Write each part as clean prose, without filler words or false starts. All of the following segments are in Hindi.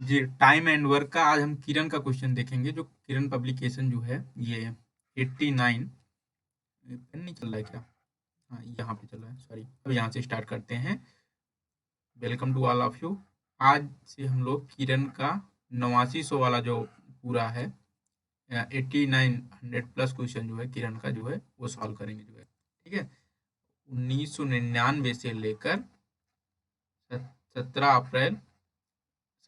जी, टाइम एंड वर्क का आज हम किरण का क्वेश्चन देखेंगे। जो किरण पब्लिकेशन जो है ये 89 पेन नहीं चल रहा है क्या? हाँ, यहाँ पे चल रहा है, सॉरी। अब यहाँ से स्टार्ट करते हैं। Welcome to all of you. आज से हम लोग किरण का 8900 वाला जो पूरा है 8900 प्लस क्वेश्चन जो है किरण का जो है वो सॉल्व करेंगे जो है। ठीक है, 1999 से लेकर 17 अप्रैल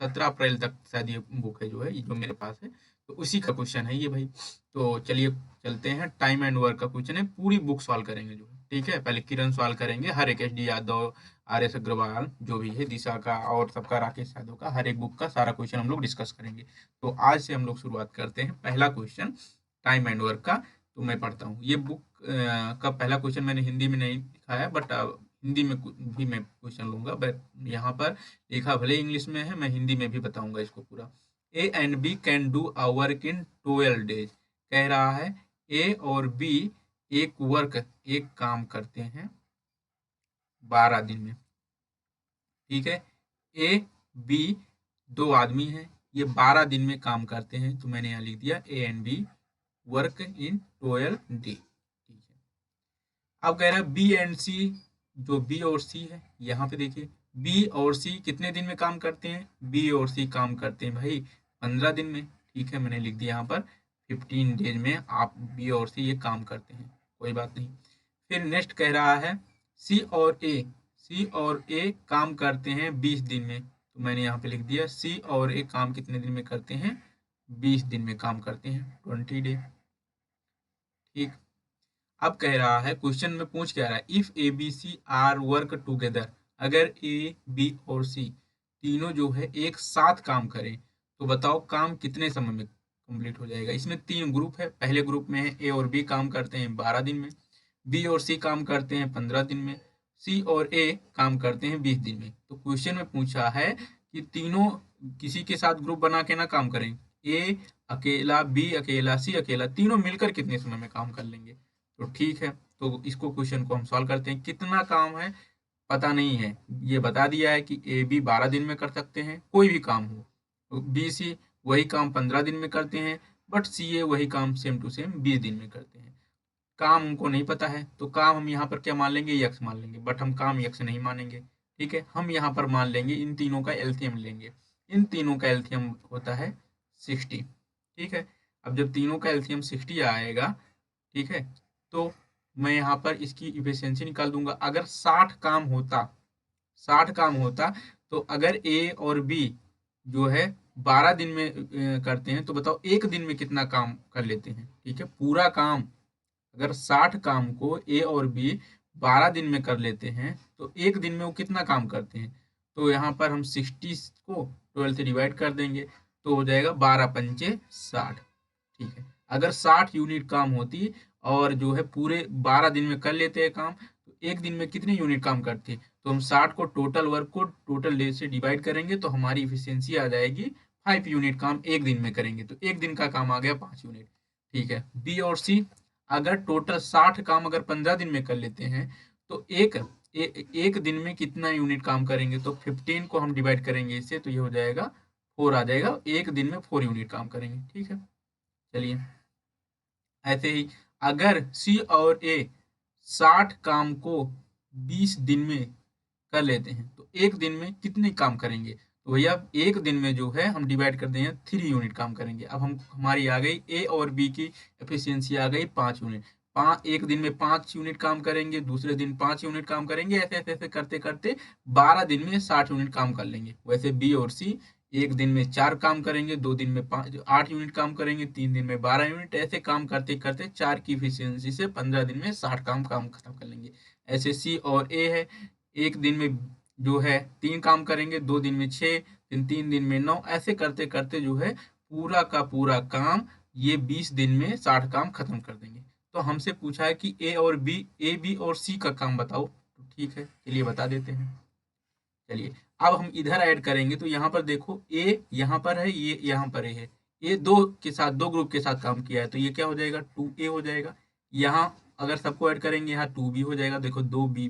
17 अप्रैल तक शायद ये बुक है जो है, ये जो मेरे पास है, तो उसी का क्वेश्चन है ये भाई। तो चलिए चलते हैं। टाइम एंड वर्क का क्वेश्चन है, पूरी बुक सॉल्व करेंगे जो है। ठीक है, पहले किरण सॉल्व करेंगे, हर एक H D Yadav, R S Agarwal जो भी है, दिशा का और सबका, राकेश यादव का, हर एक बुक का सारा क्वेश्चन हम लोग डिस्कस करेंगे। तो आज से हम लोग शुरुआत करते हैं। पहला क्वेश्चन टाइम एंड वर्क का, तो मैं पढ़ता हूँ। ये बुक का पहला क्वेश्चन मैंने हिंदी में नहीं लिखा है, बट हिंदी में भी मैं क्वेश्चन लूंगा, बट यहाँ पर लिखा भले इंग्लिश में है, मैं हिंदी में भी बताऊंगा इसको पूरा। A and B can do a work in 12 days. कह रहा है ए और बी एक काम करते हैं 12 दिन में। ठीक है, ए बी दो आदमी हैं, ये 12 दिन में काम करते हैं, तो मैंने यहाँ लिख दिया A and B work in 12 day. ठीक है, अब कह रहा है बी एंड सी, जो बी और सी है, यहाँ पे देखिए बी और सी कितने दिन में काम करते हैं? बी और सी काम करते हैं भाई 15 दिन में। ठीक है, मैंने लिख दिया यहाँ पर 15 डेज में आप बी और सी ये काम करते हैं, कोई बात नहीं। फिर नेक्स्ट कह रहा है सी और ए काम करते हैं 20 दिन में, तो मैंने यहाँ पे लिख दिया सी और ए काम कितने दिन में करते हैं? 20 दिन में काम करते हैं, 20 डे। ठीक, अब कह रहा है क्वेश्चन में पूछ क्या रहा है, if A B C are work together. अगर ए बी और सी तीनों जो है एक साथ काम करें, तो बताओ काम कितने समय में कंप्लीट हो जाएगा? इसमें तीन ग्रुप है, पहले ग्रुप में है ए और बी काम करते हैं 12 दिन में, बी और सी काम करते हैं 15 दिन में, सी और ए काम करते हैं 20 दिन में। तो क्वेश्चन में पूछा है कि तीनों किसी के साथ ग्रुप बना के ना काम करें, ए अकेला, बी अकेला, सी अकेला, तीनों मिलकर कितने समय में काम कर लेंगे? तो ठीक है, तो इसको क्वेश्चन को हम सॉल्व करते हैं। कितना काम है पता नहीं है, ये बता दिया है कि ए बी 12 दिन में कर सकते हैं, कोई भी काम हो, तो बी सी वही काम 15 दिन में करते हैं, बट सी ए वही काम सेम टू सेम 20 दिन में करते हैं। काम उनको नहीं पता है, तो काम हम यहाँ पर क्या मान लेंगे? यक्स मान लेंगे, बट हम काम यक्स नहीं मानेंगे। ठीक है, हम यहाँ पर मान लेंगे इन तीनों का एलसीएम लेंगे। इन तीनों का एलसीएम होता है 60। ठीक है, अब जब तीनों का एलसीएम 60 आएगा, ठीक है, तो मैं यहाँ पर इसकी इफिशियंसी निकाल दूंगा। अगर 60 काम होता तो अगर ए और बी जो है 12 दिन में करते हैं, तो बताओ एक दिन में कितना काम कर लेते हैं? ठीक है, पूरा काम, अगर 60 काम को ए और बी 12 दिन में कर लेते हैं, तो एक दिन में वो कितना काम करते हैं? तो यहाँ पर हम 60 को 12 से डिवाइड कर देंगे, तो हो जाएगा 12 पंचे 60। ठीक है, अगर 60 यूनिट काम होती और जो है पूरे 12 दिन में कर लेते हैं काम, तो एक दिन में कितने यूनिट काम करते हैं? तो हम 60 को टोटल वर्क को टोटल डे से डिवाइड करेंगे, तो हमारी इफिशियंसी आ जाएगी 5 यूनिट काम एक दिन में करेंगे, तो एक दिन का काम आ गया 5 यूनिट। ठीक है, बी और सी अगर टोटल 60 काम अगर 15 दिन में कर लेते हैं, तो एक दिन में कितना यूनिट काम करेंगे? तो 15 को हम डिवाइड करेंगे इससे, तो ये हो जाएगा 4 आ जाएगा, एक दिन में 4 यूनिट काम करेंगे। ठीक है, चलिए ऐसे ही अगर सी और ए 60 काम को 20 दिन में कर लेते हैं, तो एक दिन में कितने काम करेंगे? तो भैया एक दिन में जो है हम डिवाइड कर देंगे, 3 यूनिट काम करेंगे। अब हम हमारी आ गई ए और बी की एफिशिएंसी आ गई 5 यूनिट। एक दिन में 5 यूनिट काम करेंगे, दूसरे दिन 5 यूनिट काम करेंगे, ऐसे ऐसे ऐसे करते करते 12 दिन में 60 यूनिट काम कर लेंगे। वैसे बी और सी एक दिन में 4 काम करेंगे, 2 दिन में 8 यूनिट काम करेंगे, 3 दिन में 12 यूनिट, ऐसे काम करते करते 4 की इफिशियंसी से 15 दिन में 60 काम काम खत्म कर लेंगे। ऐसे सी और ए है, एक दिन में जो है 3 काम करेंगे, 2 दिन में 6, 3 दिन में 9, ऐसे करते करते जो है पूरा का पूरा काम ये 20 दिन में 60 काम खत्म कर देंगे। तो हमसे पूछा है कि ए बी और सी का काम बताओ, तो ठीक है चलिए बता देते हैं। चलिए अब हम इधर ऐड करेंगे, तो यहाँ पर देखो ए यहाँ पर है, ये यहाँ पर है, ये दो ग्रुप के साथ काम किया है, तो ये क्या हो जाएगा? 2A हो जाएगा। यहाँ अगर सबको ऐड करेंगे, यहाँ 2B हो जाएगा, देखो 2B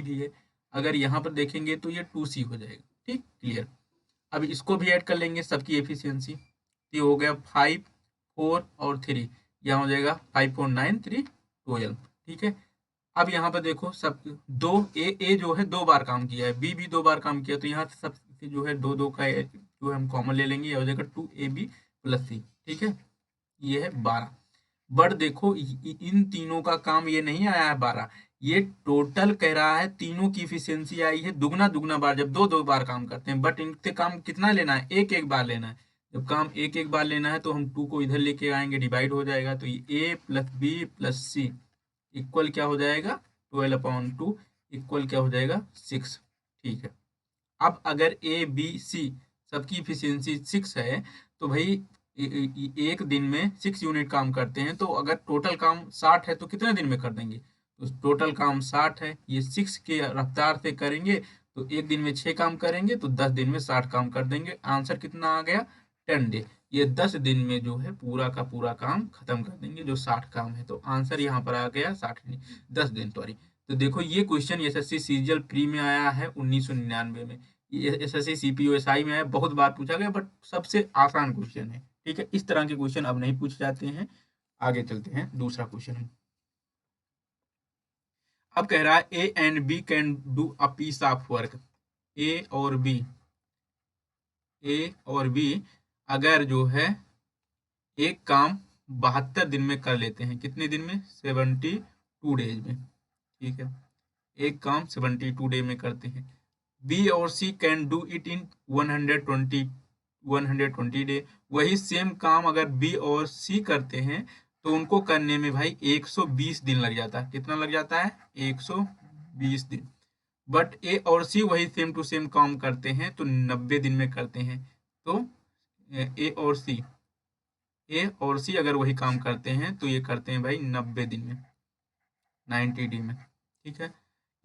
भी है। अगर यहाँ पर देखेंगे तो ये 2C हो जाएगा। ठीक, क्लियर। अब इसको भी ऐड कर लेंगे सबकी एफिशिएंसी, ये हो गया 5 4 और 3, यहाँ हो जाएगा 5 4 9 3 12। ठीक है, अब यहाँ पर देखो सब दो ए जो है 2 बार काम किया है, बी भी 2 बार काम किया, तो यहाँ सब जो है दो दो का जो है हम कॉमन ले लेंगे, ये हो जाएगा 2ab + c। ठीक है, ये है 12। बट देखो इन तीनों का काम ये नहीं आया है 12, ये टोटल कह रहा है तीनों की इफिशियंसी आई है दुगना दुगना बार, जब दो दो बार काम करते हैं। बट इनसे काम कितना लेना है, एक एक बार लेना है। जब काम एक एक बार लेना है तो हम 2 को इधर लेके आएंगे, डिवाइड हो जाएगा, तो ये a + b + c इक्वल क्या हो जाएगा 12/2 इक्वल क्या हो जाएगा 6। ठीक है, अब अगर ए बी सी सबकी इफिशियंसी 6 है तो भाई एक दिन में 6 यूनिट काम करते हैं, तो अगर टोटल काम 60 है तो कितने दिन में कर देंगे, तो टोटल काम 60 है, ये 6 के रफ्तार से करेंगे तो एक दिन में 6 काम करेंगे तो 10 दिन में 60 काम कर देंगे। आंसर कितना आ गया 10 डे, ये 10 दिन में जो है पूरा का पूरा काम खत्म कर देंगे जो 60 काम है। तो आंसर यहाँ पर आ गया 10 दिन सॉरी। तो देखो ये क्वेश्चन एसएससी सीजीएल प्री में आया है 1999 में, एसएससी सीपीओएसआई में है, बहुत बार पूछा गया, बट सबसे आसान क्वेश्चन है। ठीक है, इस तरह के क्वेश्चन अब नहीं पूछे जाते हैं। आगे चलते हैं, दूसरा क्वेश्चन अब कह रहा है A and B can do a piece of work. A और बी अगर जो है एक काम 72 दिन में कर लेते हैं, कितने दिन में 72 डेज में। ठीक है, एक काम 72 डे में करते हैं। बी और C can do it in 120 day. वही सेम काम अगर बी और सी करते हैं तो उनको करने में भाई 120 दिन लग जाता है। कितना लग जाता है 120 दिन। बट ए और सी वही सेम टू सेम काम करते हैं तो 90 दिन में करते हैं। तो ए और सी अगर वही काम करते हैं तो ये करते हैं भाई 90 दिन में, 90 डी में। ठीक है,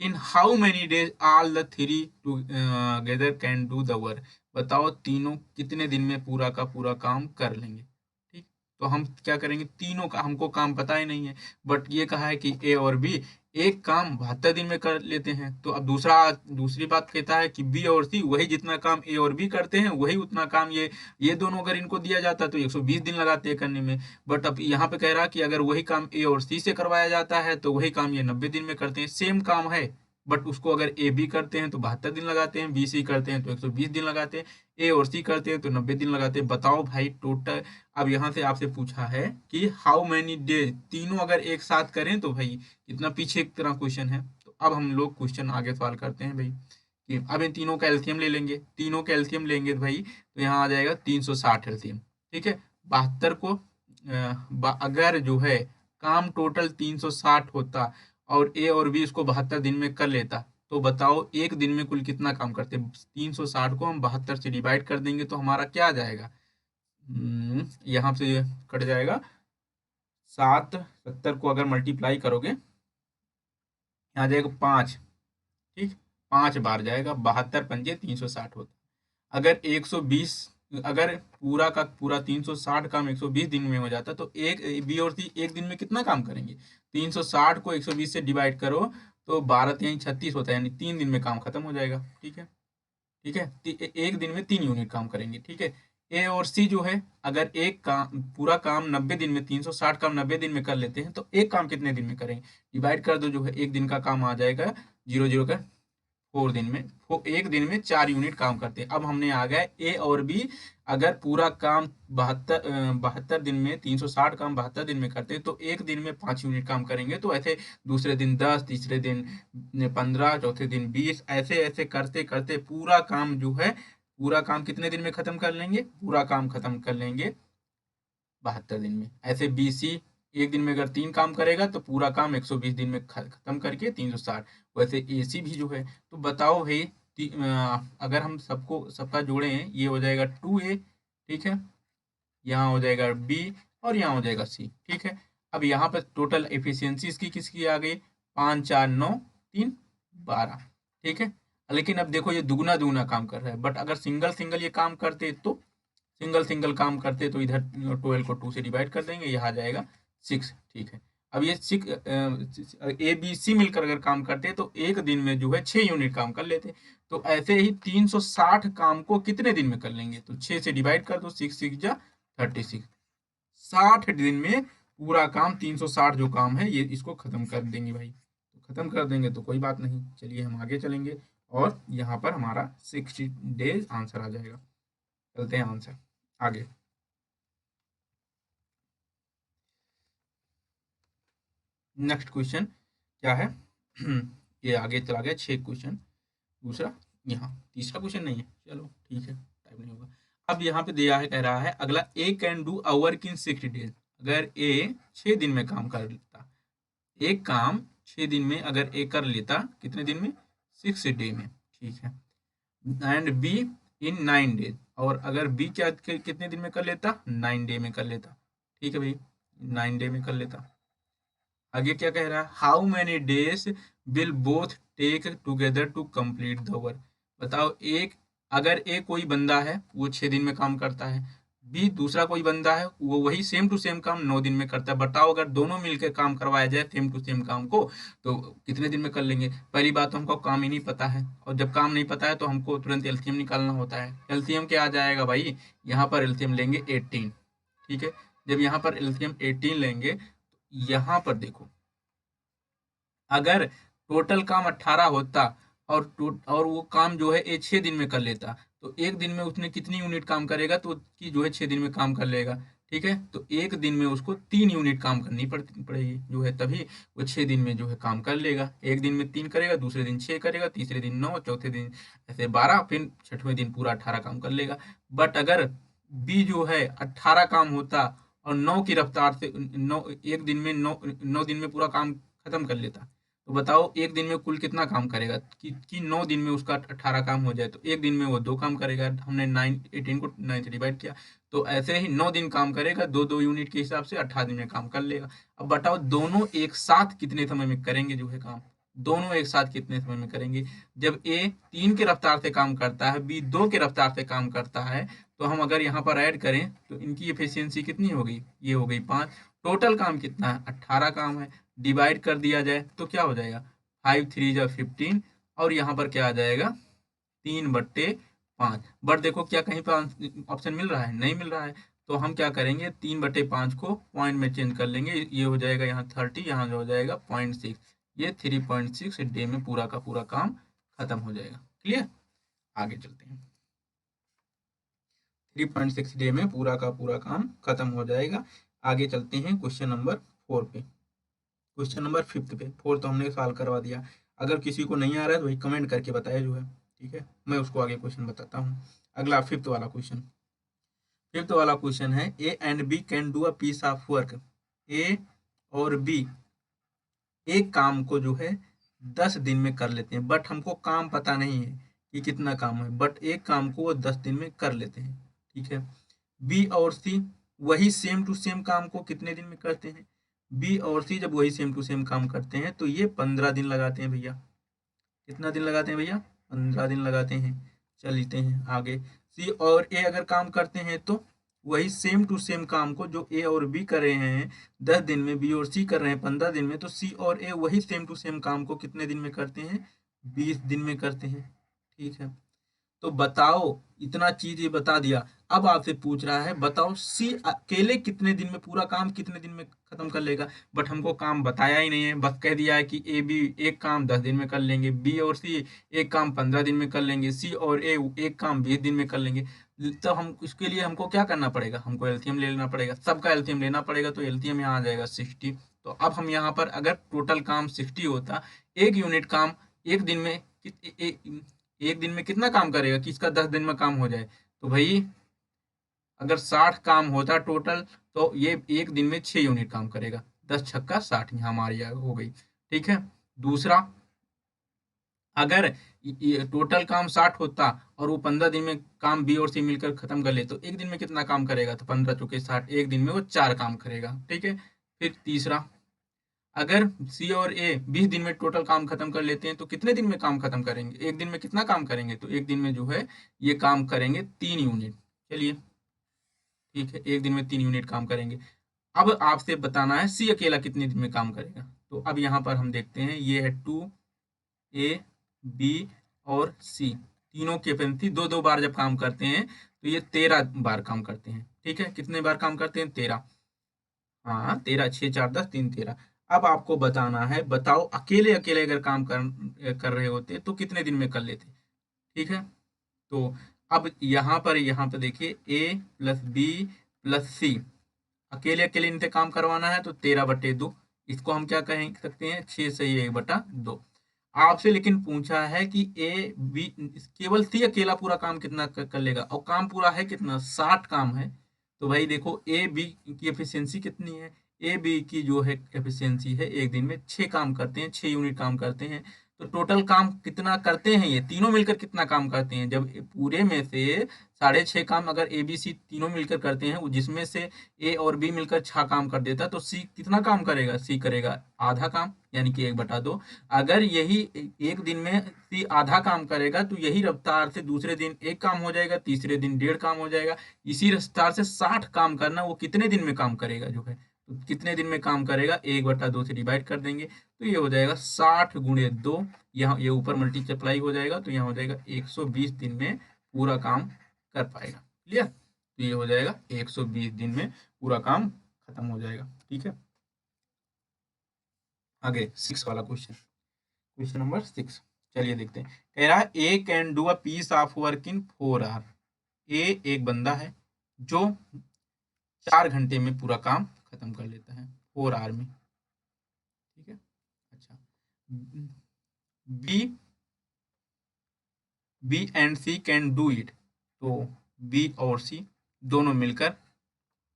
in how many days all the three together can do the work. बताओ तीनों कितने दिन में पूरा का पूरा काम कर लेंगे। ठीक, तो हम क्या करेंगे, तीनों का हमको काम पता ही नहीं है, बट ये कहा है कि ए और बी एक काम 72 दिन में कर लेते हैं। तो अब दूसरी बात कहता है कि बी और सी वही जितना काम ए और बी करते हैं वही उतना काम ये दोनों अगर इनको दिया जाता तो 120 दिन लगाते हैं करने में। बट अब यहाँ पे कह रहा कि अगर वही काम ए और सी से करवाया जाता है तो वही काम ये 90 दिन में करते हैं, सेम काम है। बट उसको अगर ए बी करते हैं तो 72 दिन लगाते हैं, बी सी करते हैं तो 120 दिन लगाते हैं, ए और सी करते हैं तो 90 दिन लगाते हैं। बताओ भाई टोटल, अब यहाँ से आपसे पूछा है कि हाउ मेनी डेज, तीनों अगर एक साथ करें तो भाई कितना, पीछे एक तरह क्वेश्चन है। तो अब हम लोग क्वेश्चन आगे सवाल करते हैं भाई कि अब इन तीनों का एलसीएम ले लेंगे, तीनों का एलसीएम लेंगे तो भाई तो यहाँ आ जाएगा 360 एलसीएम। ठीक है, 72 को अगर जो है काम टोटल 360 होता और ए और बी इसको 72 दिन में कर लेता, तो बताओ एक दिन में कुल कितना काम करते। 360 को हम 72 से डिवाइड कर देंगे तो हमारा क्या आ जाएगा, यहाँ से कट जाएगा 7, 70 को अगर मल्टीप्लाई करोगे यहाँ जाएगा 5। ठीक, 5 बार जाएगा, 72 पंजे 360 होता। अगर 120, अगर पूरा का पूरा 360 काम 120 दिन में हो जाता तो एक बी और सी एक दिन में कितना काम करेंगे। 360 को 120 से डिवाइड करो तो 12 3 36 होता है, यानी 3 दिन में काम खत्म हो जाएगा। ठीक है, ठीक है, एक दिन में 3 यूनिट काम करेंगे। ठीक है, ए और सी जो है अगर एक काम पूरा काम 90 दिन में, 360 काम 90 दिन में कर लेते हैं तो एक काम कितने दिन में करेंगे, डिवाइड कर दो, जो है एक दिन का काम आ जाएगा 0 का 4 दिन में, एक दिन में 4 यूनिट काम करते हैं। अब हमने आ गया ए और बी अगर पूरा काम 72 दिन में, 360 काम 72 दिन में करते हैं तो एक दिन में 5 यूनिट काम करेंगे। तो ऐसे दूसरे दिन 10, तीसरे दिन 15, चौथे दिन 20, ऐसे ऐसे करते करते पूरा काम जो है, पूरा काम कितने दिन में खत्म कर लेंगे, पूरा काम खत्म कर लेंगे 72 दिन में। ऐसे बी सी एक दिन में अगर 3 काम करेगा तो पूरा काम 120 दिन में खत्म करके 360। वैसे ए सी भी जो है, तो बताओ भाई अगर हम सबका जोड़े हैं, ये हो जाएगा 2a। ठीक है, यहाँ हो जाएगा बी और यहाँ हो जाएगा सी। ठीक है, अब यहाँ पर टोटल एफिशिएंसी इसकी किसकी आ गई, 5 4 9 3 12। ठीक है, लेकिन अब देखो ये दुगना दुगना काम कर रहा है, बट अगर सिंगल सिंगल ये काम करते तो सिंगल सिंगल काम करते तो इधर 12 को 2 से डिवाइड कर देंगे, यहाँ आ जाएगा 6। ठीक है, अब ये ए बी सी मिलकर अगर काम करते हैं तो एक दिन में जो है 6 यूनिट काम कर लेते। तो ऐसे ही 360 काम को कितने दिन में कर लेंगे, तो 6 से डिवाइड कर दो, 6 6 जा 36, 60 दिन में पूरा काम 360 जो काम है ये इसको खत्म कर देंगे भाई। तो खत्म कर देंगे तो कोई बात नहीं, चलिए हम आगे चलेंगे और यहाँ पर हमारा 60 डेज आंसर आ जाएगा। चलते हैं आंसर आगे। नेक्स्ट क्वेश्चन क्या है? ये आगे चला गया 6 क्वेश्चन, दूसरा यहाँ तीसरा क्वेश्चन नहीं है, चलो ठीक है, टाइप नहीं होगा। अब यहाँ पे दिया है, कह रहा है अगला, A can do a work in 60 days. अगर ए 6 दिन में काम कर लेता, एक काम 6 दिन में अगर ए कर लेता, कितने दिन में? 6 डे में, ठीक है। एंड बी इन 9 डेज, और अगर बी क्या कितने दिन में कर लेता? 9 डे में कर लेता, ठीक है भाई, 9 डे में कर लेता। आगे क्या कह रहा है? How many days will both take together to complete the work. बताओ, एक अगर एक कोई बंदा है वो 6 दिन में काम करता है, बी दूसरा कोई बंदा है वो वही सेम टू सेम काम 9 दिन में करता है। बताओ अगर दोनों मिलकर काम करवाया जाए सेम टू सेम काम को तो कितने दिन में कर लेंगे? पहली बात तो हमको काम ही नहीं पता है, और जब काम नहीं पता है तो हमको तुरंत एलसीएम निकालना होता है। एलसीएम क्या आ जाएगा भाई? यहाँ पर एलसीएम लेंगे 18, ठीक है। जब यहाँ पर एलसीएम 18 लेंगे तो यहाँ पर देखो, अगर टोटल काम 18 होता और वो काम जो है ये 6 दिन में कर लेता, तो एक दिन में उसने कितनी यूनिट काम करेगा? तो उसकी जो है 6 दिन में काम कर लेगा, ठीक है। तो एक दिन में उसको 3 यूनिट काम करनी पड़ेगी जो है, तभी वो 6 दिन में जो है काम कर लेगा। एक दिन में 3 करेगा, दूसरे दिन 6 करेगा, तीसरे दिन 9, चौथे दिन ऐसे 12, फिर छठवें दिन पूरा 18 काम कर लेगा। बट अगर बी जो है 18 काम होता और 9 की रफ्तार से 9 एक दिन में 9 दिन में पूरा काम खत्म कर लेता, तो बताओ एक दिन में कुल कितना काम करेगा? कि 9 दिन में उसका 18 काम हो जाए, तो एक दिन में वो 2 काम करेगा। हमने 18 को 9 से डिवाइड किया, तो ऐसे ही 9 दिन काम करेगा, 2 यूनिट के हिसाब से 18 दिन में काम कर लेगा। अब बताओ दोनों एक साथ कितने समय में करेंगे जो है काम? दोनों एक साथ कितने समय में करेंगे? जब ए 3 के रफ्तार से काम करता है, बी 2 के रफ्तार से काम करता है, तो हम अगर यहाँ पर ऐड करें तो इनकी एफिशिएंसी कितनी हो गई? ये हो गई 5। टोटल काम कितना है? 18 काम है। डिवाइड कर दिया जाए तो क्या हो जाएगा? 5 3 जा 15, और यहाँ पर क्या आ जाएगा? 3/5। बट देखो क्या कहीं पर ऑप्शन मिल रहा है? नहीं मिल रहा है। तो हम क्या करेंगे? 3/5 को पॉइंट में चेंज कर लेंगे, ये हो जाएगा यहाँ 30, यहाँ हो जाएगा 0.6, ये 3.6 डे में पूरा का पूरा काम खत्म हो जाएगा। क्लियर? आगे चलते हैं। 3.6 डे में पूरा का पूरा काम खत्म हो जाएगा। आगे चलते हैं क्वेश्चन नंबर 4 पे, क्वेश्चन नंबर 5 पे। 4 तो हमने सॉल्व करवा दिया। अगर किसी को नहीं आ रहा है तो भाई कमेंट करके बताया जो है, ठीक है, मैं उसको आगे क्वेश्चन बताता हूँ। अगला 5th वाला क्वेश्चन, 5th वाला क्वेश्चन है, A and B can do a piece of work. A और बी एक काम को जो है 10 दिन में कर लेते हैं, बट हमको काम पता नहीं है कि कितना काम है, बट एक काम को वो 10 दिन में कर लेते हैं, ठीक है। बी और सी वही सेम टू सेम काम को कितने दिन में करते हैं? बी और सी जब वही सेम टू सेम काम करते हैं तो ये 15 दिन लगाते हैं भैया। कितना दिन लगाते हैं भैया? 15 दिन लगाते हैं। चलते हैं आगे। सी और ए अगर काम करते हैं तो वही सेम टू सेम काम को जो ए और बी कर रहे हैं 10 दिन में, बी और सी कर रहे हैं 15 दिन में, तो सी और ए वही सेम टू सेम काम को कितने दिन में करते हैं? 20 दिन में करते हैं, ठीक है। तो बताओ, इतना चीज ये बता दिया, अब आपसे पूछ रहा है बताओ सी अकेले कितने दिन में पूरा काम कितने दिन में खत्म कर लेगा? बट हमको काम बताया ही नहीं है, बस कह दिया है कि ए बी एक काम 10 दिन में कर लेंगे, बी और सी एक काम 15 दिन में कर लेंगे, सी और ए एक काम 20 दिन में कर लेंगे। तो हम इसके लिए हमको क्या करना पड़ेगा? हमको एलसीएम ले लेना पड़ेगा, सबका एलसीएम लेना पड़ेगा, तो एलसीएम यहाँ आ जाएगा 60। तो अब हम यहाँ पर अगर टोटल काम 60 होता, एक यूनिट काम एक दिन में एक दिन में कितना काम करेगा कि इसका 10 दिन में काम हो जाए? तो भाई अगर 60 काम होता टोटल, तो ये एक दिन में 6 यूनिट काम करेगा। 10 छक्का 60 यहाँ हमारी हो गई, ठीक है। दूसरा, अगर टोटल काम 60 होता और वो 15 दिन में काम बी और सी मिलकर खत्म कर ले, तो एक दिन में कितना काम करेगा? तो 15 चौके 60, एक दिन में वो 4 काम करेगा, ठीक है। फिर तीसरा, अगर सी और ए 20 दिन में टोटल काम खत्म कर लेते हैं तो कितने दिन में काम खत्म करेंगे? एक दिन में कितना काम करेंगे? तो एक दिन में जो है ये काम करेंगे 3 यूनिट। चलिए ठीक है, एक दिन में 3 यूनिट काम करेंगे। अब आपसे बताना है सी अकेला कितने दिन में काम करेगा। तो अब यहाँ पर हम देखते हैं, ये है 2A, B और C, तीनों की एफिशिएंसी दो दो बार जब काम करते हैं तो ये 13 बार काम करते हैं। ठीक है, कितने बार काम करते हैं? 13। हाँ 13, 6 4 10 3 13। अब आपको बताना है, बताओ अकेले अकेले अगर काम कर रहे होते तो कितने दिन में कर लेते। ठीक है, तो अब यहाँ पर देखिए A+B+C, अकेले अकेले इनसे काम करवाना है तो 13/2, इसको हम क्या कह सकते हैं? 6 से 1/2। आपसे लेकिन पूछा है कि ए बी, केवल सी अकेला पूरा काम कितना कर लेगा, और काम पूरा है कितना? 60 काम है। तो भाई देखो ए बी की एफिशिएंसी कितनी है? ए बी की जो है एफिशिएंसी है, एक दिन में 6 काम करते हैं, 6 यूनिट काम करते हैं। तो टोटल काम कितना करते हैं ये तीनों मिलकर? कितना काम करते हैं? जब पूरे में से 6.5 काम अगर ए बी सी तीनों मिलकर करते हैं, जिसमें से ए और बी मिलकर 6 काम कर देता, तो सी कितना काम करेगा? सी करेगा आधा काम, यानी कि 1/2। अगर यही एक दिन में सी आधा काम करेगा तो यही रफ्तार से दूसरे दिन एक काम हो जाएगा, तीसरे दिन 1.5 काम हो जाएगा। इसी रफ्तार से 60 काम करना, वो कितने दिन में काम करेगा जो है? तो कितने दिन में काम करेगा? 1/2 से डिवाइड कर देंगे तो ये हो जाएगा 60 गुणे 2, यहाँ ये ऊपर मल्टीप्लाई हो जाएगा तो यहाँ हो जाएगा 120 दिन में पूरा काम कर पाएगा। क्लियर? तो ये हो जाएगा 120 दिन में पूरा काम खत्म हो जाएगा। ठीक है, आगे 6 वाला क्वेश्चन, क्वेश्चन नंबर 6, चलिए देखते हैं। कह रहा है A can do a piece of work in 4 hour. A एक बंदा है जो 4 घंटे में पूरा काम खत्म कर लेता है, 4 आवर में। ठीक है, अच्छा। B B and C can do it. तो बी और सी दोनों मिलकर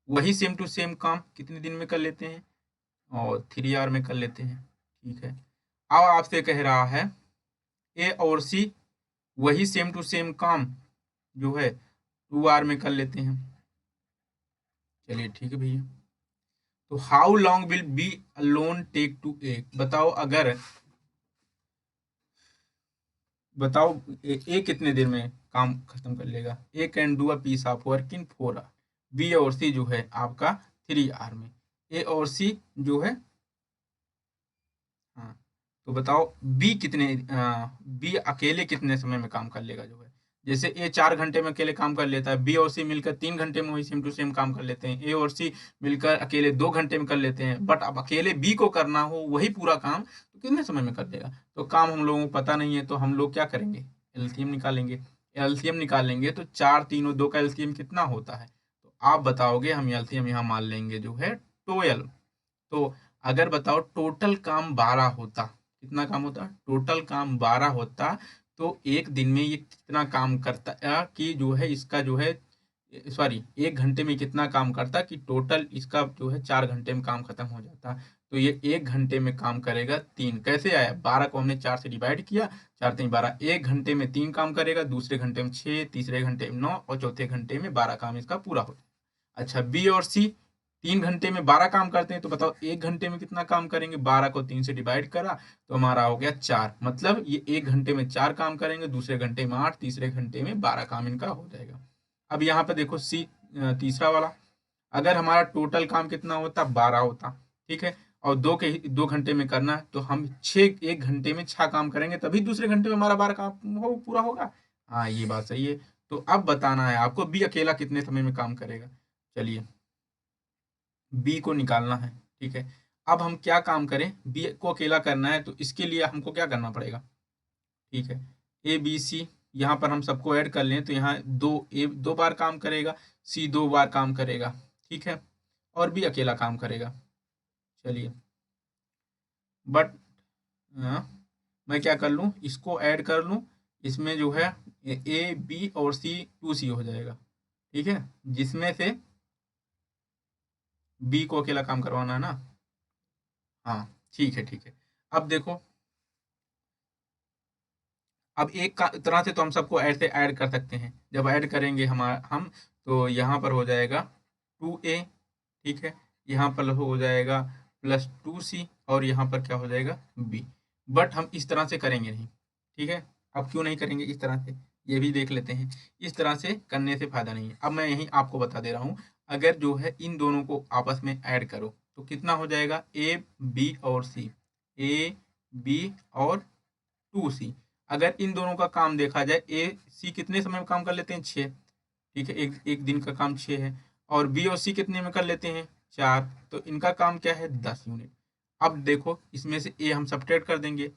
वही सेम टू सेम काम कितने दिन में कर लेते हैं? और 3 आवर में कर लेते हैं। ठीक है, अब आपसे कह रहा है ए और सी वही सेम टू सेम काम जो है 2 आवर में कर लेते हैं। चलिए ठीक है भैया, तो how long will B alone take to A. बताओ अगर, बताओ ए कितने देर में काम खत्म कर लेगा? A can do a piece of work in 4 hour, B और सी जो है आपका 3 आवर में। ए और सी जो है, हाँ, तो बताओ बी अकेले कितने समय में काम कर लेगा जो है? जैसे ए 4 घंटे में अकेले काम कर लेता है, बी और सी मिलकर 3 घंटे में वही सेम टू सेम काम कर लेते हैं, ए और सी मिलकर अकेले 2 घंटे में कर लेते हैं। बट अब अकेले बी को करना हो वही पूरा काम, तो कितने समय में कर लेगा? तो काम हम लोगों को पता नहीं है, तो हम लोग क्या करेंगे? एलसीएम निकालेंगे। एलसीएम निकालेंगे तो 4 3 और 2 का एलसीएम कितना होता है? तो आप बताओगे, हम एलसीएम यहाँ मान लेंगे जो है 12। तो अगर बताओ टोटल काम 12 होता, कितना काम होता? टोटल काम 12 होता, तो एक दिन में ये कितना काम करता कि जो है इसका जो है, सॉरी, एक घंटे में कितना काम करता कि टोटल इसका जो है 4 घंटे में काम खत्म हो जाता। तो ये एक घंटे में काम करेगा 3। कैसे आया? 12 को हमने 4 से डिवाइड किया, 4 3 12, एक घंटे में 3 काम करेगा, दूसरे घंटे में 6, तीसरे घंटे में 9 और चौथे घंटे में 12 काम इसका पूरा हो जाएगा। अच्छा, बी और सी 3 घंटे में 12 काम करते हैं, तो बताओ एक घंटे में कितना काम करेंगे? 12 को 3 से डिवाइड करा तो हमारा हो गया 4, मतलब ये एक घंटे में 4 काम करेंगे, दूसरे घंटे में 8, तीसरे घंटे में 12 काम इनका हो जाएगा। अब यहाँ पे देखो सी, तीसरा वाला, अगर हमारा टोटल काम कितना होता? 12 होता। ठीक है, और 2 घंटे में करना है तो हम 6, एक घंटे में 6 काम करेंगे, तभी दूसरे घंटे में हमारा 12 काम पूरा होगा। हाँ, ये बात सही है। तो अब बताना है आपको बी अकेला कितने समय में काम करेगा। चलिए, बी को निकालना है। ठीक है, अब हम क्या काम करें? बी को अकेला करना है तो इसके लिए हमको क्या करना पड़ेगा? ठीक है, ए बी सी, यहाँ पर हम सबको ऐड कर लें तो यहाँ ए 2 बार काम करेगा, सी 2 बार काम करेगा। ठीक है, और बी अकेला काम करेगा। चलिए, बट मैं क्या कर लूँ, इसको ऐड कर लूँ, इसमें जो है ए बी और सी 2C हो जाएगा। ठीक है, जिसमें से बी को अकेला काम करवाना है ना। हाँ ठीक है, ठीक है। अब देखो, अब एक तरह से तो हम सबको ऐड से ऐड कर सकते हैं। जब ऐड करेंगे हम तो यहाँ पर हो जाएगा 2A। ठीक है, यहाँ पर हो जाएगा +2C और यहाँ पर क्या हो जाएगा? B। बट हम इस तरह से करेंगे नहीं। ठीक है, अब क्यों नहीं करेंगे इस तरह से, ये भी देख लेते हैं। इस तरह से करने से फायदा नहीं है। अब मैं यही आपको बता दे रहा हूँ, अगर जो है इन दोनों को आपस में ऐड करो तो कितना हो जाएगा, ए बी और सी, ए बी और 2C। अगर इन दोनों का काम देखा जाए, ए सी कितने समय में काम कर लेते हैं, 6, ठीक है, एक एक दिन का काम 6 है, और बी और सी कितने में कर लेते हैं, 4, तो इनका काम क्या है, 10 यूनिट। अब देखो इसमें से ए हम सब्ट्रैक्ट कर देंगे,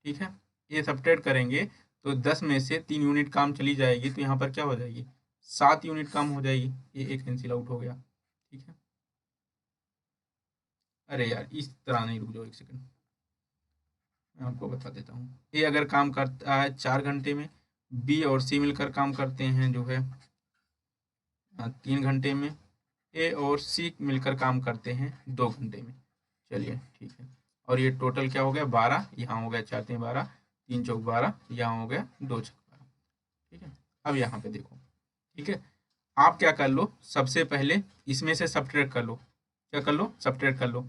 ठीक है, ए सब्ट्रैक्ट करेंगे तो 10 में से 3 यूनिट काम चली जाएगी, तो यहाँ पर क्या हो जाएगी, 7 यूनिट काम हो जाएगी, ये एक कैंसिल आउट हो गया, ठीक है। अरे यार इस तरह नहीं, रुक जाओ एक सेकंड, मैं आपको बता देता हूँ। ए अगर काम करता है 4 घंटे में, बी और सी मिलकर काम करते हैं जो है 3 घंटे में, ए और सी मिलकर काम करते हैं 2 घंटे में। चलिए ठीक है, और ये टोटल क्या हो गया, 12, यहाँ हो गया 4 3 12, 3 चौक 12, यहाँ हो गया 2 छक 12, ठीक है। अब यहाँ पे देखो, ठीक है, आप क्या कर लो, सबसे पहले इसमें से सब्ट्रैक्ट कर लो, क्या कर लो, सब्ट्रैक्ट कर लो।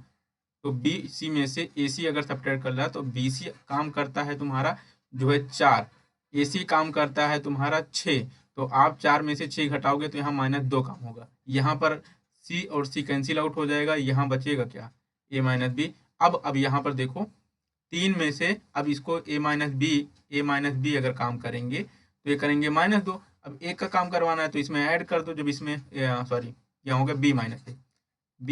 तो बी सी में से ए सी अगर सब्ट्रैक्ट कर रहा है तो बी सी काम करता है तुम्हारा जो है 4, ए सी काम करता है तुम्हारा 6, तो आप 4 में से 6 घटाओगे तो यहाँ -2 काम होगा, यहाँ पर सी और सी कैंसिल आउट हो जाएगा, यहाँ बचेगा क्या, ए माइनस बी। अब यहाँ पर देखो 3 में से अब इसको ए माइनस बी अगर काम करेंगे तो ये करेंगे -2, अब एक का काम करवाना है तो इसमें ऐड कर दो, जब इसमें सॉरी यहाँ हो गया बी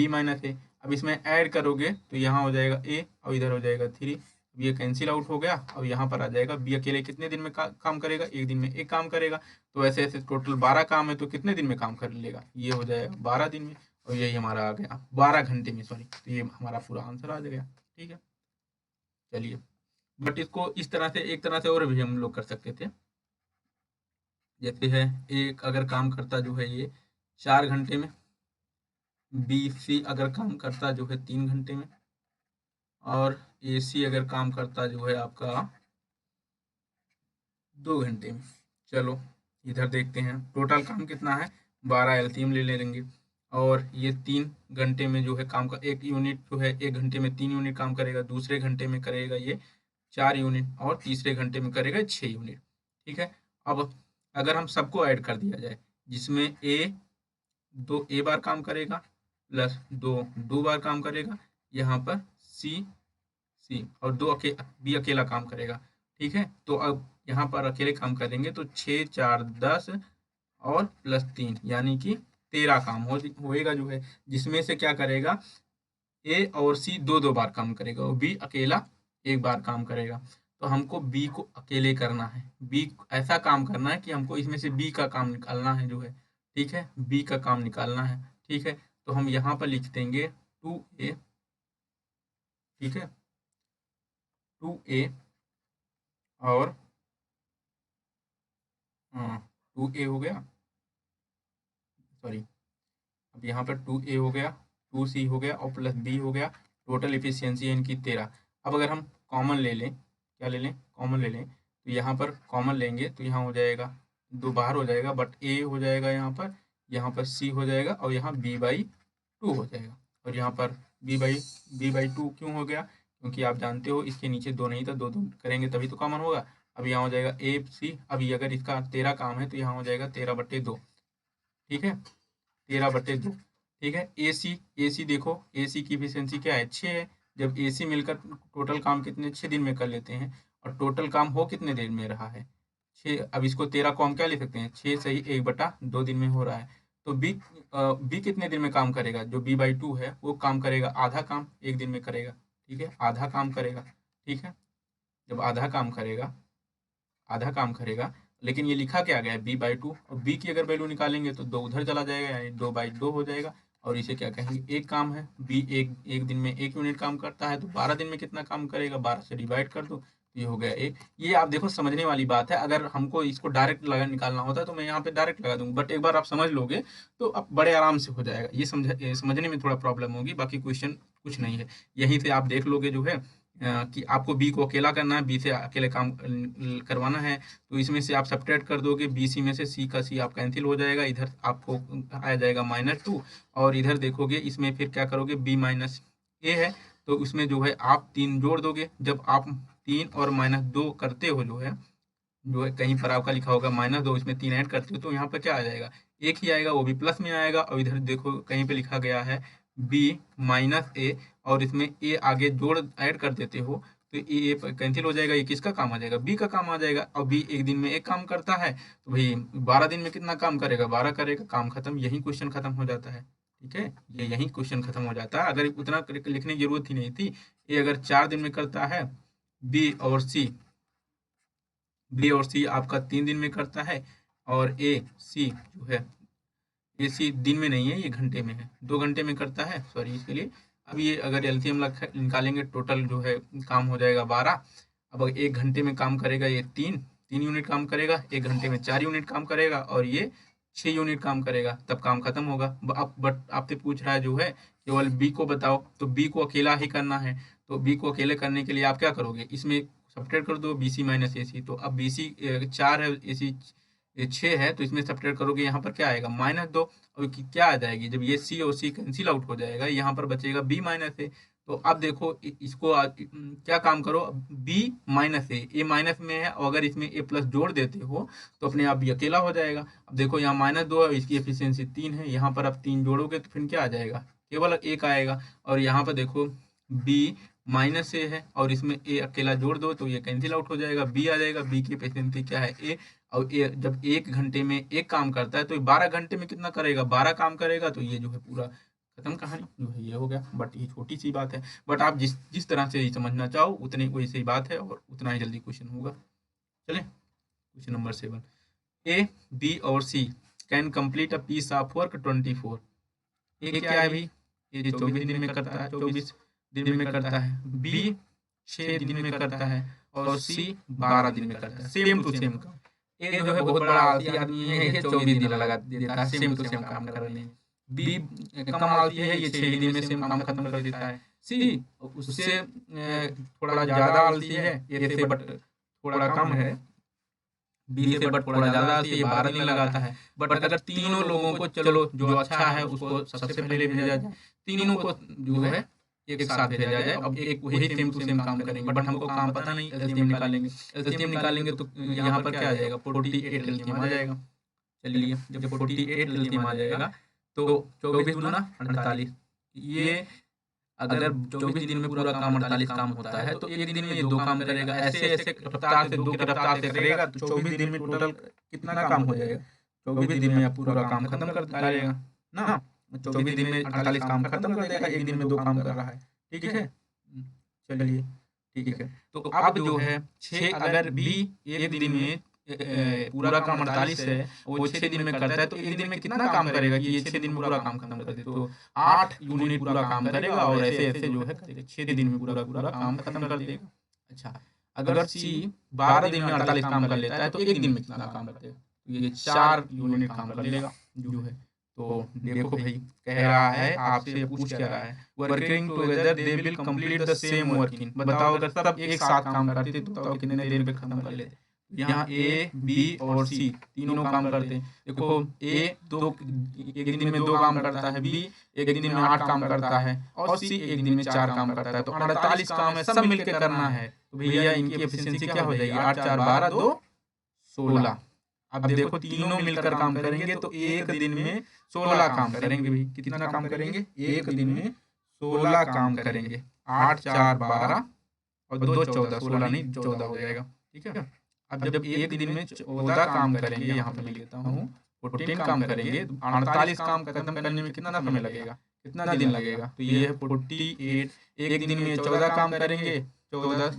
माइनस ए, अब इसमें ऐड करोगे तो यहाँ हो जाएगा ए और इधर हो जाएगा 3, अब ये कैंसिल आउट हो गया, अब यहाँ पर आ जाएगा बी अकेले कितने दिन में काम करेगा, एक दिन में एक काम करेगा, तो ऐसे ऐसे टोटल 12 काम है तो कितने दिन में काम कर लेगा, ये हो जाएगा 12 दिन में, और यही हमारा आ गया 12 घंटे में, सॉरी, तो ये हमारा पूरा आंसर आ जाएगा, ठीक है। चलिए, बट इसको इस तरह से, एक तरह से और भी हम लोग कर सकते थे, जैसे है एक अगर काम करता जो है ये 4 घंटे में, बी सी अगर काम करता जो है 3 घंटे में, और ए सी अगर काम करता जो है आपका 2 घंटे में। चलो इधर देखते हैं टोटल काम कितना है, 12 एलसीएम ले लेंगे, और ये 3 घंटे में जो है काम का एक यूनिट जो है, एक घंटे में 3 यूनिट काम करेगा, दूसरे घंटे में करेगा ये 4 यूनिट, और तीसरे घंटे में करेगा 6 यूनिट, ठीक है। अब अगर हम सबको ऐड कर दिया जाए, जिसमें ए 2 ए बार काम करेगा प्लस 2 बार काम करेगा, यहाँ पर सी और बी अकेला काम करेगा, ठीक है। तो अब यहाँ पर अकेले काम करेंगे तो 6 4 10 और प्लस 3 यानी कि 13 काम होएगा जो है, जिसमें से क्या करेगा, ए और सी 2 बार काम करेगा और बी अकेला 1 बार काम करेगा। तो हमको बी को अकेले करना है, बी ऐसा काम करना है कि हमको इसमें से बी का काम निकालना है जो है, ठीक है, बी का काम निकालना है, ठीक है। तो हम यहाँ पर लिख देंगे 2A, ठीक है, 2A और 2A हो गया, सॉरी, अब यहाँ पर 2A हो गया, 2C हो गया और प्लस B हो गया, टोटल इफिशियंसी है इनकी 13। अब अगर हम कॉमन ले लें, क्या ले लें, कॉमन ले लें, तो यहाँ पर कॉमन लेंगे तो यहाँ हो जाएगा 2 बाहर हो जाएगा, बट A हो जाएगा यहाँ पर C हो जाएगा, और यहाँ B/2 हो जाएगा, और यहाँ पर B/2 क्यों हो गया, क्योंकि आप जानते हो इसके नीचे 2 नहीं था, 2 करेंगे तभी तो कॉमन होगा। अब यहाँ हो जाएगा AC, अभी अगर इसका 13 काम है तो यहाँ हो जाएगा 13/2, ठीक है, 13/2, ठीक है। AC देखो, AC की इफिशियंसी क्या है, 6 है, जब AC मिलकर टोटल काम कितने 6 दिन में कर लेते हैं, और टोटल काम हो कितने देर में रहा है 6, अब इसको 13 को हम क्या ले सकते हैं, 6 सही 1/2 दिन में हो रहा है, तो बी कितने दिन में काम करेगा, जो B/2 है वो काम करेगा आधा काम 1 दिन में करेगा, ठीक है, आधा काम करेगा, ठीक है। जब आधा काम करेगा, लेकिन ये लिखा क्या गया है B/2, और B की अगर वैल्यू निकालेंगे तो 2 उधर चला जाएगा, यानी 2/2 हो जाएगा, और इसे क्या कहेंगे, एक काम है, B एक दिन में 1 यूनिट काम करता है, तो 12 दिन में कितना काम करेगा, 12 से डिवाइड कर दो, तो ये हो गया 1। ये आप देखो समझने वाली बात है, अगर हमको इसको डायरेक्ट निकालना होता तो मैं यहाँ पे डायरेक्ट लगा दूंगा, बट एक बार आप समझ लोगे तो अब बड़े आराम से हो जाएगा, ये समझने में थोड़ा प्रॉब्लम होगी, बाकी क्वेश्चन कुछ नहीं है, यहीं से आप देख लोगे जो है कि आपको बी को अकेला करना है, बी से अकेले काम करवाना है, तो इसमें से आप सब्ट्रैक्ट कर दोगे, बी सी में से सी का सी आप कैंसिल हो जाएगा, इधर आपको आ जाएगा -2, और इधर देखोगे इसमें फिर क्या करोगे, B-A है तो उसमें जो है आप 3 जोड़ दोगे, जब आप 3 और -2 करते हो जो है जो है कहीं पर आपका लिखा होगा -2, इसमें 3 ऐड करते हो तो यहाँ पर क्या आ जाएगा, 1 ही आएगा, वो भी प्लस में आएगा। और इधर देखो कहीं पे लिखा गया है b -a, और इसमें a आगे जोड़ ऐड कर देते हो तो ये कैंसिल हो जाएगा। ये किसका काम आ जाएगा, b का काम आ जाएगा। और b एक दिन में एक काम करता है, तो भाई 12 दिन में कितना काम करेगा, 12 करेगा, काम खत्म। यही क्वेश्चन खत्म हो जाता है। ठीक है, ये यही क्वेश्चन खत्म हो जाता है। अगर उतना लिखने की जरूरत ही नहीं थी। ये अगर 4 दिन में करता है, बी और सी आपका 3 दिन में करता है, और सी जो है, ए सी दिन में नहीं है, ये घंटे में है, 2 घंटे में करता है, सॉरी इसके लिए। अब ये अगर एलसीएम निकालेंगे, टोटल जो है काम हो जाएगा 12। अब 1 घंटे में काम करेगा ये 3 यूनिट काम करेगा, 1 घंटे में 4 यूनिट काम करेगा, और ये 6 यूनिट काम करेगा, तब काम खत्म होगा। बट आपसे पूछ रहा है जो है केवल बी को बताओ, तो बी को अकेला ही करना है। तो बी को अकेले करने के लिए आप क्या करोगे, इसमें सब्ट्रैक्ट कर दो बी सी माइनस ए सी। तो अब बी सी 4 है, ए सी 6 है, तो इसमें सब्ट्रैक्ट करोगे, यहाँ पर क्या आएगा -2। और क्या आ जाएगी, जब ये सी और सी कैंसिल आउट हो जाएगा, यहाँ पर बचेगा बी माइनस ए। तो अब देखो इसको क्या काम करो, बी माइनस ए माइनस में है, और अगर इसमें ए प्लस जोड़ देते हो तो अपने आप ये अकेला हो जाएगा। अब देखो यहाँ -2 है, इसकी एफिशिएंसी 3 है, यहाँ पर आप 3 जोड़ोगे तो फिर क्या आ जाएगा, केवल 1 आएगा। और यहाँ पर देखो बी माइनस ए है, और इसमें ए अकेला जोड़ दो तो ये कैंसिल आउट हो जाएगा, बी आ जाएगा। बी की एफिशिएंसी क्या है, ए। और ये जब 1 घंटे में एक काम करता है, तो 12 घंटे में कितना करेगा, 12 काम करेगा। तो ये जो है पूरा खत्म कहानी जो है, ये हो गया। बट ये छोटी सी बात है, बट आप जिस तरह से समझना चाहो उतनी वैसी बात है, और उतना ही जल्दी क्वेश्चन होगा। चले क्वेश्चन नंबर 7, ए बी और C can complete a piece of work 24। ये क्या है भाई, ये 24 दिन में करता है, 24 दिन में करता है। बी 6 दिन में करता है, और सी 12 दिन में करता है, सेम टू सेम काम। ये जो है बहुत बड़ा आलसी आदमी है, ये 24 दिन लगा देता है सेम टू सेम काम करने में। बी कम आलसी है, ये 6 दिन में सेम काम खत्म कर देता है। सी उससे थोड़ा ज्यादा आलसी है, ये से बट थोड़ा कम है, बी से बट थोड़ा ज्यादा आलसी है, 12 दिन लगाता है। बट अगर तीनों लोगों को, चलो जो अच्छा है उसको सबसे पहले भेजा जाए, तीनों को जो है एक साथ भेजा जाए। अब एक वही सेम टू सेम काम करेंगे, बट हमको काम पता नहीं, एलसीएम निकालेंगे। एलसीएम निकालेंगे तो यहाँ पर क्या आ जाएगा, 48 एलसीएम आ जाएगा। चलिए जब 48 एलसीएम आ जाएगा तो 24 दूना 48। ये अगर 24 दिन में पूरा काम 48 काम होता है, तो एक दिन में ये 2 काम करेगा। ऐसे ऐसे रफ्तार से 2 की रफ्तार से करेगा तो 24 दिन में टोटल कितना काम हो जाएगा, 24 दिन में आप पूरा काम खत्म कर डालेगा ना। 24 दिन में 48 काम खत्म कर देगा, एक दिन में 2 काम कर रहा है। ठीक है, चलिए ठीक है। तो अब जो है 6, अगर बी एक दिन में पूरा काम 48 है, वो 6 दिन में करता है, तो एक दिन में कितना काम करेगा कि ये 6 दिन में पूरा काम खत्म कर दे, तो 8 यूनिट पूरा काम करेगा। और ऐसे ऐसे जो है करेगा, 6 दिन में पूरा पूरा काम खत्म कर देगा। अच्छा, अगर सी 12 दिन में 48 काम कर लेता है, तो एक दिन में कितना काम कर देगा, तो ये 4 यूनिट काम कर लेगा जो है। तो देखो भाई कह रहा है, आपसे पूछ क्या रहा है, working together they will complete the same working. बताओ अगर सब एक साथ काम करते तो बताओ कितने देर में खत्म कर लेते। यहाँ ए बी और सी तीनों काम करते हैं। देखो ए एक दिन में 2 काम करता है, बी एक दिन में 8 काम करता है, और सी एक दिन में 4 काम करता है। तो 48 काम है, सब मिलकर करना है। तो भैया इनकी एफिशिएंसी क्या हो जाएगी, 8 4 12 2 16। अब देखो तीनों मिलकर काम करेंगे तो एक दिन में 16 काम करेंगे। भाई कितना काम करेंगे, एक दिन में 16 काम करेंगे। 8 4 12 और 2 14, 16 नहीं 14 हो जाएगा। ठीक है, अब जब एक दिन में 14 काम करेंगे, यहाँ पे लिख देता हूँ 14 काम करेंगे, 48 काम खत्म करने में कितना समय लगेगा, कितना दिन लगेगा, तो ये है 48। एक दिन में 14 काम करेंगे, 14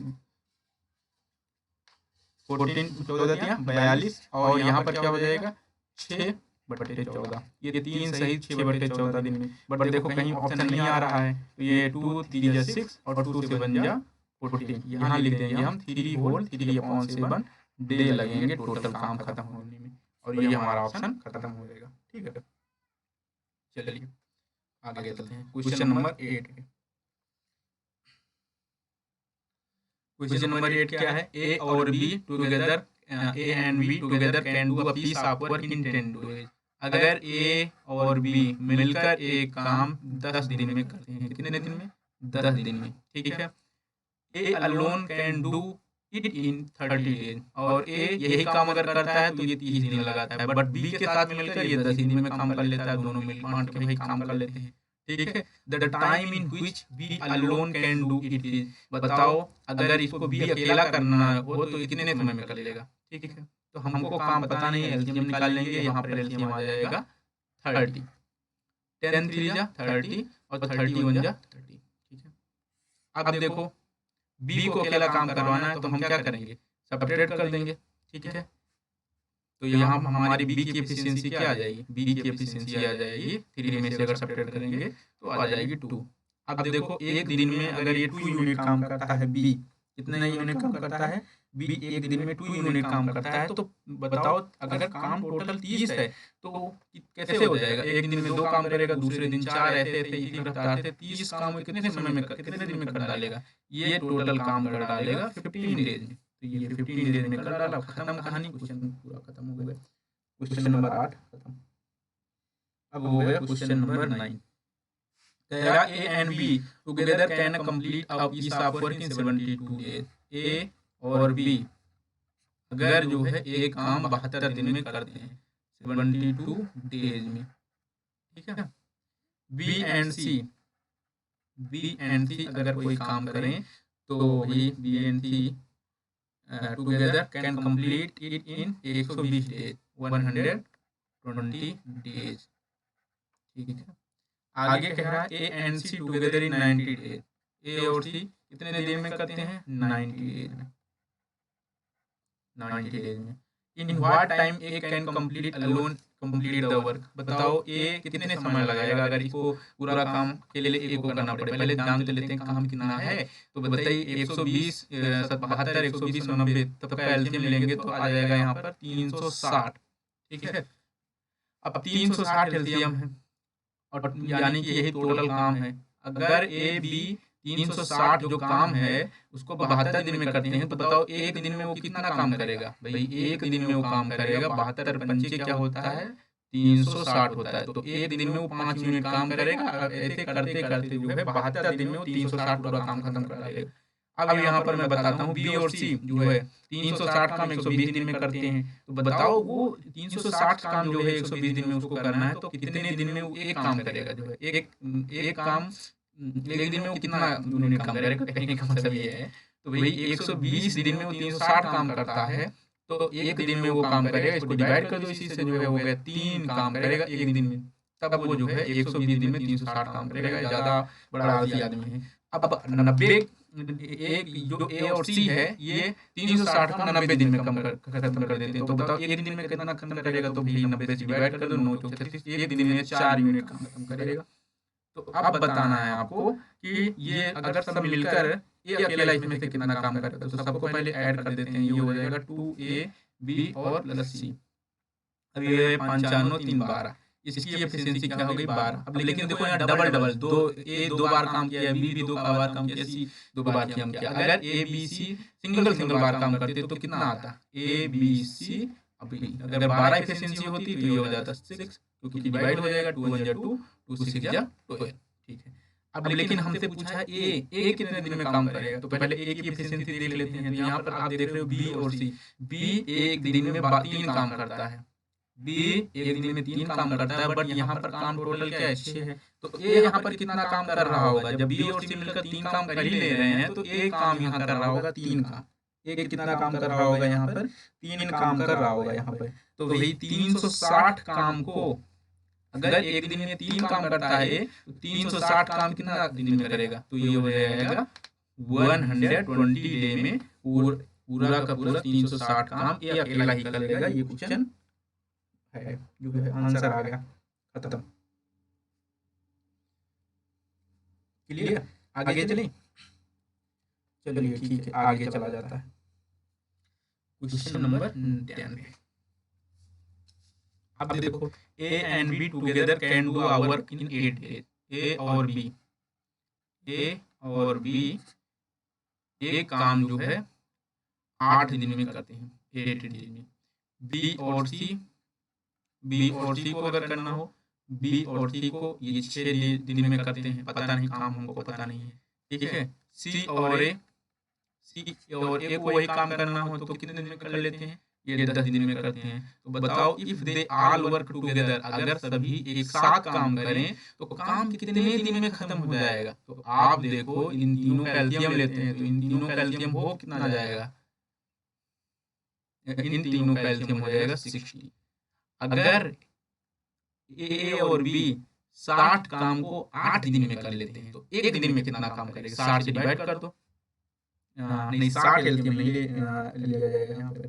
42, और यहाँ पर क्या हो जाएगा 6/14। ये 3 सही 6/14 दिन में। बट देखो कहीं ऑप्शन नहीं आ रहा है, तो ये 2 3 जा 6 और 2 से बन जा 14। यहाँ लिख देंगे हम 3 होल 3/7 डे लगेंगे टोटल काम खत्म होने में, और ये हमारा ऑप्शन खत्म हो जाएगा। ठीक है, चलिए आगे चलते हैं। Question number 8। क्वेश्चन नंबर 8 क्या है, ए और B together, A and B together can do a piece of work in 10 days. अगर ए और बी मिलकर एक काम 10 दिन में करते हैं, कितने दिन में, 10 दिन में। ठीक है, ए alone can do it in 30 days. और ए यही काम अगर करता है तो ये 30 दिन लगाता है, बट बी के साथ मिलकर ये 10 दिन में काम कर लेता है, दोनों मिल बांट के भाई काम कर लेते हैं। ठीक है, the time in which B alone can do it is, बताओ अगर इसको बी अकेला करना हो तो कितने समय में कर लेगा। ठीक है, तो हमको काम पता नहीं है, एलसीएम निकाल लेंगे, यहाँ पर एलसीएम आ जाएगा 30। 10 3 जा 30 और 30 1 जा 30। ठीक है, अब देखो बी को अकेला काम करवाना है तो हम क्या करेंगे, सब्ट्रैक्ट कर देंगे। ठीक है, तो यहाँ हमारी बी की एफिशिएंसी क्या आ जाएगी, बी की एफिशिएंसी आ जाएगी 3 में से अगर सब्ट्रैक्ट करेंगे तो आ जाएगी 2। अब देखो एक दिन में अगर ये 2 यूनिट काम करता है, बी कितना यूनिट काम करता है, बी एक दिन में 2 यूनिट काम करता है, तो बताओ अगर काम टोटल 30 है तो कैसे हो जाएगा, एक दिन में 2 काम करेगा, दूसरे दिन 4, ऐसे ऐसे इसी रफ्तार से 30 काम कितने समय में कितने दिन में कर डालेगा, ये टोटल काम कर डालेगा 15 डेज में। तो ये 15 डेज में कर डाला, खत्म कहानी, क्वेश्चन पूरा खत्म हो गया। क्वेश्चन नंबर 8 खत्म। अब हो गया क्वेश्चन नंबर 9। कहेगा A and B together can complete a piece of work in 72 days. A और बी अगर जो है एक काम 72 दिन में करते हैं 72 डेज में। ठीक है, B and C, B and C अगर कोई काम करें तो वही B and C together can complete it in 120 days, 120 days. ठीक है, आगे कह रहा है A and C together in 90 days. A और सी कितने दिन में करते हैं, 90 डेज में, 90 डेज में। In what time A can complete alone complete the work, बताओ ए कितने समय लगाएगा अगर इसको पूरा काम के लिए ए को करना पड़े। पहले जान तो लेते हैं काम कितना है, तो बताइए 120 72 120 90, तब का एलसीएम लेंगे तो आ जाएगा यहाँ पर 360। ठीक है, अब 360 एलसीएम है और यानी कि यही टोटल काम है। अगर ए बी 360 जो काम है उसको 72 दिन में करते हैं, तो बताओ एक दिन में वो कितना काम करेगा। भाई एक दिन में वो काम करेगा 72 पंचे क्या होता है, 360 होता है, तो एक दिन में वो 5 यूनिट काम करेगा। ऐसे करते करते जो है 72 दिन में वो 360 पूरा काम खत्म कर डालेगा। अब यहाँ पर मैं बताता हूँ बी और सी जो है 360 काम 120 दिन में करते हैं, तो बताओ वो 360 काम जो है 120 दिन में उसको करना है, तो कितने दिन में वो एक काम करेगा, जो है एक एक काम एक दिन में वो कितना यूनिट काम करेगा, कहने का मतलब ये है। तो वही 120 दिन में वो 360 काम करता है, तो एक दिन में वो काम करेगा, इसको डिवाइड कर दो इसी से, जो है हो गया 3 काम करेगा एक दिन में। तब वो जो है 120 दिन में 360 काम करेगा, ज्यादा बड़ा आलसी आदमी है। अब 90 एक जो ए और सी है ये 360 को 90 दिन में खत्म कर देते हैं, तो बताओ एक दिन में कितना खत्म करेगा, तो भाई 90 से डिवाइड कर दो, 9 चौक 36, एक दिन में 4 यूनिट काम खत्म करेगा। तो अब बताना है आपको कि ये अगर सब मिलकर ये अकेला इसमें से कितना काम करेगा, तो सबको पहले ऐड कर देते हैं, ये हो जाएगा 2a b और प्लस c। अब ये 5 4 9 3 12, इसकी एफिशिएंसी क्या हो गई 12। अब लेकिन देखो यहाँ डबल डबल, दो ए 2 बार काम किया, बी भी 2 बार काम किया, सी 2 बार काम किया। अगर A B C single single बार काम करते तो कितना आता, ए बी सी। अब अगर 12 एफिशिएंसी होती तो ये हो जाता 6, क्योंकि डिवाइड हो जाएगा 2 1 जा 2 2 6 जा 12। ठीक है, अब लेकिन हमसे पूछा है ए कितने दिन में काम करेगा, तो पहले ए की एफिशिएंसी देख लेते हैं। तो यहाँ पर आप देख रहे हो बी और सी, बी एक दिन में 3 काम करता है, बी एक दिन में 3 काम करता है, बट यहाँ पर काम टोटल क्या है 6 है, तो ए यहाँ पर कितना काम कर रहा होगा। जब बी और सी मिलकर 3 काम कर ही ले रहे हैं, तो एक काम यहाँ कर रहा होगा 3 का, एक कितना काम कर रहा होगा यहाँ पर 3 काम कर रहा होगा यहाँ पर। तो वही 360 काम को अगर एक दिन में 3 काम करता है तो 360 काम कितना दिन में करेगा, तो ये हो जाएगा 120 डे में पूरा का पूरा 360 काम ये अकेला ही कर लेगा। ये क्वेश्चन है जो है आंसर आ गया, खत्म। क्लियर, आगे चलें, चलिए ठीक है आगे चला जाता है। Question number 93। अब देखो A and B together can do our work in 8 days. A और बी एक काम जो है 8 दिन में करते हैं, 8 दिन में। बी और सी को अगर करना हो, बी और सी को ये 6 दिन में करते हैं, पता नहीं काम हमको पता नहीं है। ठीक है, सी सी और ए को वही काम करना हो तो कितने दिन में कर लेते हैं, ये 10 दिन में करते हैं। तो बताओ if they all work together, अगर सभी एक साथ काम करें तो काम कितने दिन में खत्म हो जाएगा। तो आप देखो इन तीनों का एलसीएम लेते हैं, तो इन तीनों का एलसीएम हो कितना जाएगा, इन तीनों का एलसीएम हो जाएगा 60। अगर ए और बी 60 काम को 8 दिन में कर लेते हैं तो एक दिन में कितना काम करेगा, 60 से डिवाइड कर दो। नहीं 60 एलसीएम नहीं लिया जाएगा यहाँ पे,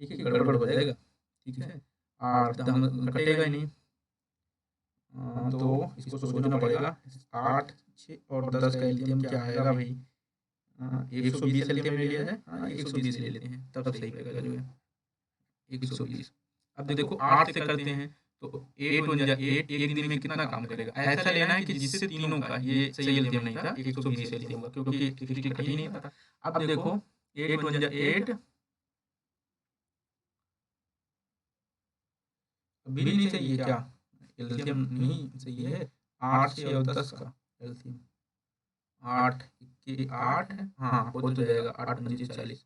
ठीक है, गड़बड़ हो जाएगा, ठीक है, 8 हम कटेगा ही नहीं। तो इसको सोचना पड़ेगा, 8 6 और 10 का एलसीएम क्या आएगा भाई, 120 एलसीएम ले लिया जाए, 120 ले लेते हैं तब सही रहेगा जो है 120। अब देखो 8 से करते हैं तो 8 1 जा 8, एक दिन में कितना काम करेगा, ऐसा लेना है कि जिससे तीनों का ये सही एलसीएम नहीं था 120 एलसीएम का, क्योंकि 60 कट ही नहीं था। अब देखो 8 1 जा 8, अभी नहीं चाहिए क्या, एलसीएम नहीं सही है, 8 6 और 10 का एलसीएम 8 के 8, हाँ हो तो जाएगा 8 25 40,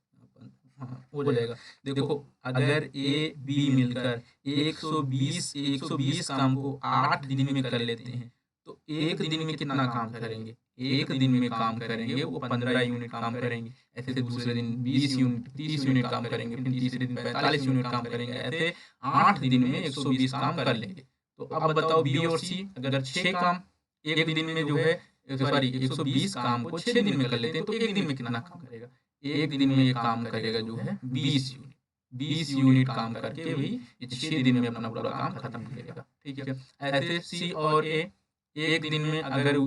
हाँ हो जाएगा। देखो अगर ए बी मिलकर 120 काम को 8 दिन में कर लेते हैं तो एक दिन में कितना काम करेंगे, एक दिन में काम करेंगे वो 15 यूनिट काम करेंगे, ऐसे दूसरे दिन 20 यूनिट 30 यूनिट काम करेंगे, फिर तीसरे दिन 45 यूनिट काम करेंगे, ऐसे 8 दिन में 120 काम कर लेंगे। तो अब बताओ बी और सी अगर 6 काम एक दिन में जो है, सॉरी 120 काम को 6 दिन में कर लेते हैं तो एक दिन में कितना काम करेगा, एक दिन में ये काम करेगा जो है 20 यूनिट काम करके भी 6 दिन में अपना पूरा काम खत्म करेगा, ठीक है। ऐसे सी और ए एक दिन में अगर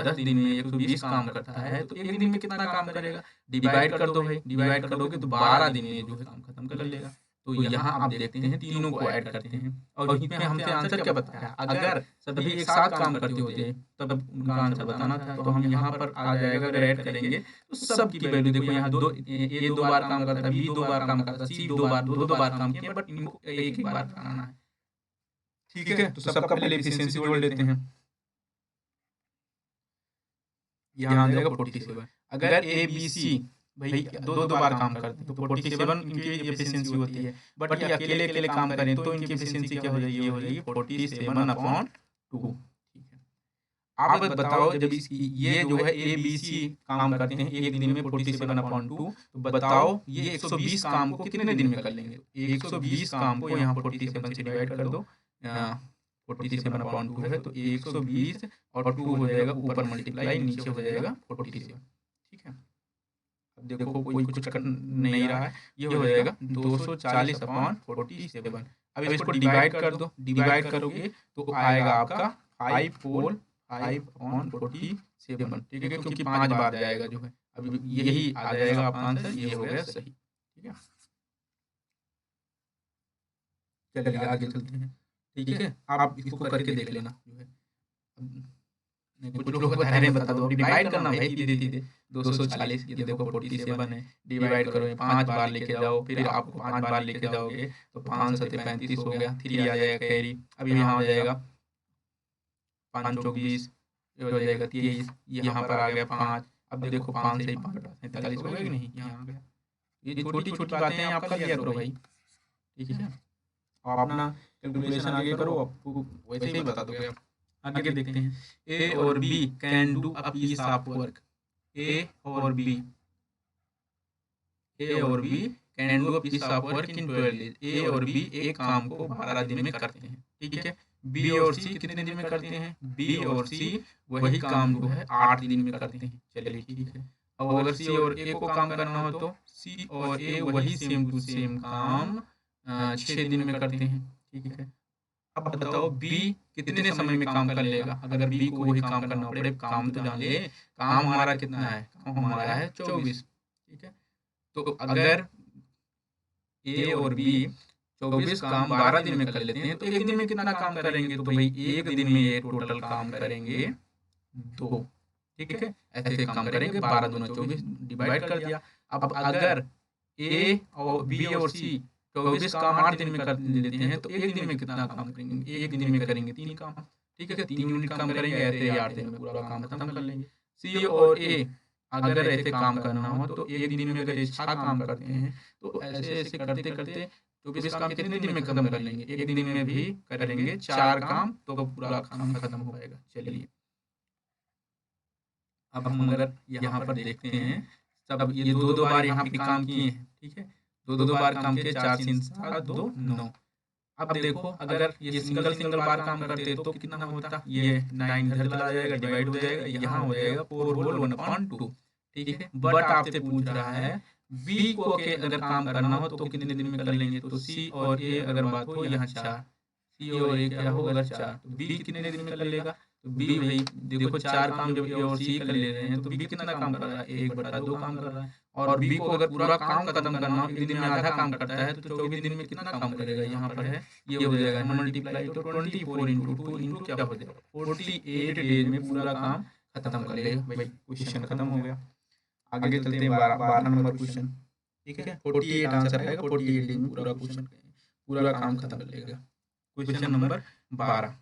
10 दिन में 120 काम करता है तो एक दिन में कितना काम करेगा, डिवाइड कर दो भाई, डिवाइड करोगे तो 12 दिन में जो है काम खत्म कर लेगा। तो यहाँ आप देखते हैं तीनों को ऐड करते हैं और इसमें हमसे आंसर क्या बताया, अगर सभी एक साथ काम करते होते तब उनका आंसर बताना था। तो हम यहाँ पर आ जाएगा, अगर ऐड करेंगे तो सब की वैल्यू देखो, यहाँ ए 2 बार काम करता है, बी 2 बार काम करता है, सी 2 बार 2 बार काम किया, बट इनको एक ही बार कराना है, ठीक है। तो सबका पहले एफिशिएंसी जोड़ लेते हैं, यहाँ आ जाएगा 47। अगर ए बी सी भाई दो बार काम करते हैं तो 47 इनकी एफिशिएंसी होती है, बट ये अकेले अकेले काम करें तो इनकी एफिशिएंसी क्या हो जाएगी, ये हो जाएगी 47/2, ठीक है। आप बताओ जब ये जो है ए बी सी काम करते हैं एक दिन में 47/2, तो बताओ ये 120 काम को कितने दिन में कर लेंगे, 120 काम को यहाँ 47 से डिवाइड कर दो, 47/2 है तो 120 और 2 हो जाएगा ऊपर मल्टीप्लाई, नीचे हो जाएगा 47, ठीक है। अब देखो कोई कुछ कर नहीं रहा है, ये हो जाएगा 240/47। अब इसको डिवाइड कर दो, डिवाइड करोगे तो आएगा आपका 5 होल 5/47, ठीक है, क्योंकि 5 बार जाएगा जो है। अब यही आ जाएगा आपका आंसर, ये हो गया सही, ठीक है। चलिए आगे चलते हैं, ठीक है। आप इसको करके देख लेना जो है, कुछ लोग बता रहे हैं बता दो, डिवाइड करना भाई धीरे धीरे। 240 ये देखो 47 है, डिवाइड करो 5 बार लेके जाओ, फिर आपको 5 बार लेके जाओगे तो 5 7 35 हो गया, 3 आ जाएगा कैरी। अब यहाँ हो जाएगा 5 चौक 20, ये हो जाएगा 23, यहाँ पर आ गया 5। अब देखो 5 से 5 47 हो गया कि नहीं, यहाँ आ गया। ये छोटी छोटी बातें आप कर लिया करो भाई, ठीक है। आप अपना कैलकुलेशन आगे करो, आपको वैसे ही बता दोगे। आगे देखते हैं, ए और B can do a piece of work, A और B can do a piece of work in 12 days. A और बी एक काम को 12 दिन में करते हैं, ठीक है। बी और सी कितने दिन में करते हैं, बी और सी वही काम जो है 8 दिन में करते हैं, चलिए ठीक है। और अगर सी और ए को काम करना हो तो सी और ए वही सेम टू सेम काम 6 दिन में करते हैं, ठीक है। अब बताओ बी कितने समय में काम कर लेगा, अगर बी को वही काम करना पड़े, काम तो जान ले, काम हमारा कितना है, काम हमारा है 24, ठीक है। तो अगर ए और बी 24 काम 12 दिन में कर लेते हैं तो एक दिन में कितना काम करेंगे, तो भाई एक दिन में ये टोटल काम करेंगे 2, ठीक है। ऐसे काम करेंगे, 12 दूना 24, डिवाइड कर दिया। अब अगर ए और बी और सी 24 काम 8 दिन में कर लेते हैं तो एक दिन में कितना काम करेंगे, एक दिन में करेंगे 3 काम, ठीक है। 3 यूनिट काम करेंगे, ऐसे ही 8 दिन में पूरा काम खत्म कर लेंगे। सी और ए अगर ऐसे काम करना हो तो एक दिन में अगर अच्छा काम करते हैं तो ऐसे ऐसे करते करते 24 काम कितने दिन में खत्म कर लेंगे, एक दिन में भी करेंगे 4 काम तो पूरा काम खत्म हो जाएगा। चलिए अब हम अगर यहाँ पर देखते हैं, सब ये दो दो बार यहाँ पे काम किए हैं, ठीक है, दो दो बार काम किए, 4 3 7 2 9। अब देखो अगर ये सिंगल सिंगल बार काम करते तो कितना होता, ये 9 इधर चला जाएगा, डिवाइड हो जाएगा, यहाँ हो जाएगा 4 होल 1/2, ठीक है। बट आपसे पूछ रहा है बी को के अगर काम करना हो तो कितने दिन में कर लेंगे, तो सी और ए अगर बात हो यहाँ 4, सी और ए क्या होगा अगर 4, तो बी कितने दिन में कर लेगा, तो बी भाई देखो 4 काम जब ए और सी कर ले रहे हैं तो बी कितना काम कर रहा है, 1/2 काम कर रहा है। और बी को अगर पूरा काम खत्म करना हो, एक दिन में आधा काम करता है तो 24 दिन में कितना काम करेगा, यहाँ पर है ये हो जाएगा मल्टीप्लाई, तो 24 इंटू 2 इंटू क्या हो जाएगा 48 डेज में पूरा काम खत्म कर लेगा। भाई क्वेश्चन खत्म हो गया। आगे चलते हैं 12 नंबर क्वेश्चन, ठीक है। 48 आंसर आएगा, 48 डेज में पूरा क्वेश्चन पूरा काम खत्म कर लेगा। क्वेश्चन नंबर 12,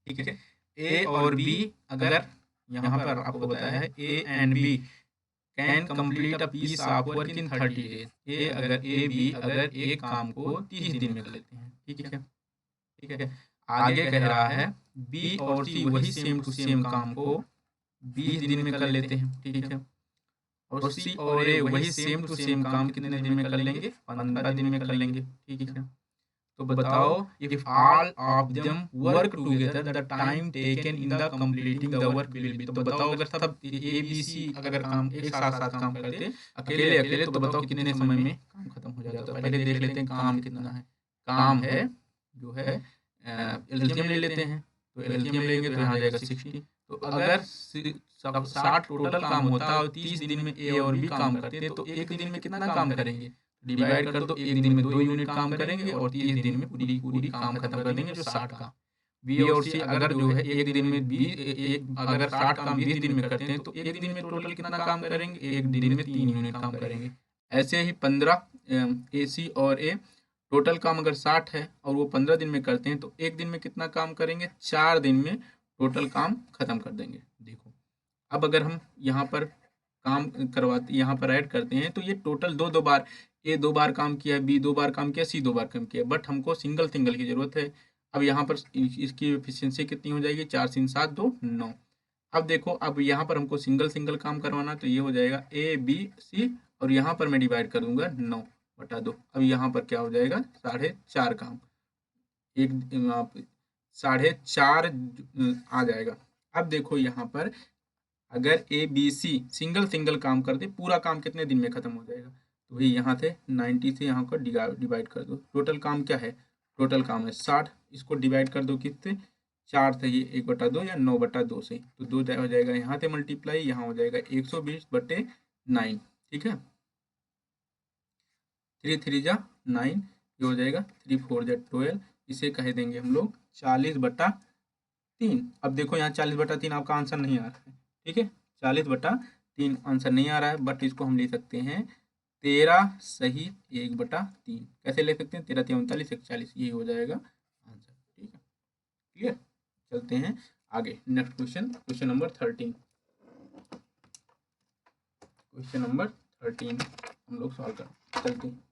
ठीक है। ए और बी अगर यहाँ पर आपको बताया है A and B can complete a piece of work in 30 days, A B अगर एक काम को 30 दिन में कर लेते हैं, ठीक है, ठीक है। आगे कह रहा है बी और सी वही सेम टू सेम काम को 20 दिन में कर लेते हैं, ठीक है। और सी और ए वही सेम टू सेम काम कितने दिन में कर लेंगे, 15 दिन में कर लेंगे, ठीक है। तो बताओ if all of them work together the time taken in the completing the work will be, तो बताओ अगर सब ए बी सी अगर काम एक साथ साथ काम करते अकेले अकेले तो बताओ कितने समय में काम खत्म हो जाता। पहले देख लेते हैं काम कितना है, काम है जो है एलसीएम ले लेते हैं, तो एलसीएम लेंगे तो यहाँ आ जाएगा 60। तो अगर 60 टोटल काम होता और 30 दिन में ए और बी काम करते तो एक दिन में कितना काम करेंगे, डिवाइड कर दो, एक दिन में 2 यूनिट काम करेंगे और 30 दिन में पूरी पूरी काम खत्म कर देंगे जो 60 का। बी और सी अगर जो है एक दिन में अगर 60 काम 20 दिन में करते हैं तो एक दिन में टोटल कितना काम करेंगे, एक दिन में 3 यूनिट काम करेंगे। ऐसे ही 15 ए सी और ए टोटल काम अगर 60 है और वो 15 दिन में करते हैं तो एक दिन में कितना काम करेंगे, 4 दिन में टोटल काम खत्म कर देंगे। देखो अब अगर हम यहाँ पर काम करवाते यहाँ पर ऐड करते हैं तो ये टोटल दो दो बार, ए 2 बार काम किया, बी 2 बार काम किया, सी 2 बार काम किया, बट हमको सिंगल सिंगल की जरूरत है। अब यहाँ पर इसकी एफिशिएंसी कितनी हो जाएगी, 4 3 7 2 9। अब देखो अब यहाँ पर हमको सिंगल सिंगल काम करवाना तो ये हो जाएगा ए बी सी और यहाँ पर मैं डिवाइड कर दूंगा 9/2। अब यहाँ पर क्या हो जाएगा 4.5 काम, एक 4.5 आ जाएगा। अब देखो यहाँ पर अगर A B C single single काम करते पूरा काम कितने दिन में खत्म हो जाएगा, तो भाई यहाँ से 90 से यहाँ को डिवाइड कर दो। टोटल काम क्या है, टोटल काम है 60, इसको डिवाइड कर दो किससे, 4 से, ये 1/2 या 9/2 से, तो 2 हो जाएगा यहाँ से मल्टीप्लाई, यहाँ हो जाएगा 120/9, ठीक है। 3 3 जा 9, ये हो जाएगा 3 4 जा 12, इसे कह देंगे हम लोग 40/3। अब देखो यहाँ 40/3 आपका आंसर नहीं आ रहा है, ठीक है, 40/3 आंसर नहीं आ रहा है, बट इसको हम ले सकते हैं 13 सही 1/3। कैसे ले सकते हैं, 13 3 39 41, यही हो जाएगा आंसर, ठीक है, क्लियर। चलते हैं आगे next question, question number 13, question number 13 हम लोग सॉल्व कर चलते हैं।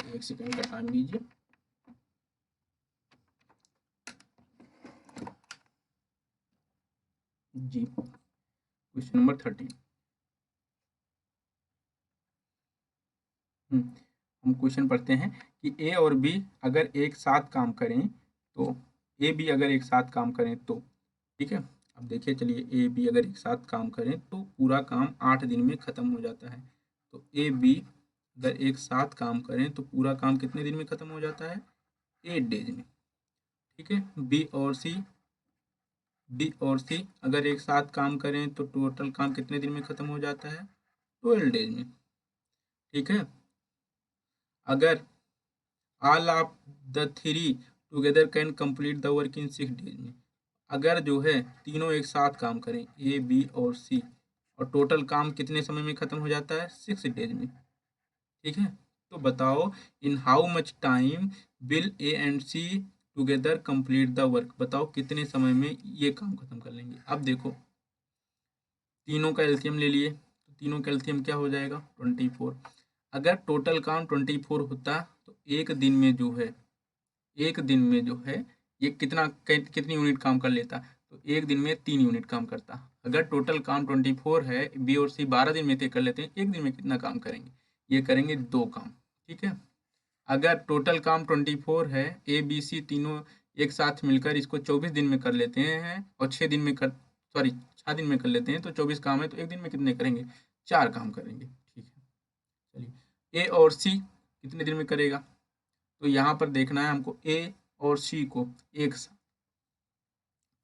एक सेकंड का टाइम दीजिए। जी क्वेश्चन नंबर 13, हम क्वेश्चन पढ़ते हैं कि ए और बी अगर एक साथ काम करें तो, ए बी अगर एक साथ काम करें तो, ठीक है। अब देखिए चलिए ए बी अगर एक साथ काम करें तो पूरा काम 8 दिन में खत्म हो जाता है। तो ए बी अगर एक साथ काम करें तो पूरा काम कितने दिन में खत्म हो जाता है, 8 डेज में, ठीक है। बी और सी अगर एक साथ काम करें तो टोटल काम कितने दिन में खत्म हो जाता है, 12 डेज में, ठीक है। अगर all of the three together can complete the work in 6 days में, अगर जो है तीनों एक साथ काम करें ए बी और सी और टोटल काम कितने समय में खत्म हो जाता है, 6 डेज में, ठीक है। तो बताओ in how much time will A and C together complete the work. बताओ कितने समय में ये काम खत्म कर लेंगे। अब देखो तीनों का एलसीएम ले लिए, तो तीनों का एलसीएम क्या हो जाएगा 24। अगर टोटल काम 24 होता तो एक दिन में जो है, एक दिन में जो है ये कितनी यूनिट काम कर लेता, तो एक दिन में 3 यूनिट काम करता। अगर टोटल काम 24 है, बी और सी 12 दिन में तय कर लेते हैं, एक दिन में कितना काम करेंगे, ये करेंगे 2 काम। ठीक है। अगर टोटल काम 24 है, ए बी सी तीनों एक साथ मिलकर इसको 24 दिन में कर लेते हैं और 6 दिन में कर 6 दिन में कर लेते हैं, तो 24 काम है, तो एक दिन में कितने करेंगे, 4 काम करेंगे। ठीक है। चलिए ए और सी कितने दिन में करेगा, तो यहाँ पर देखना है हमको ए और सी को एक साथ।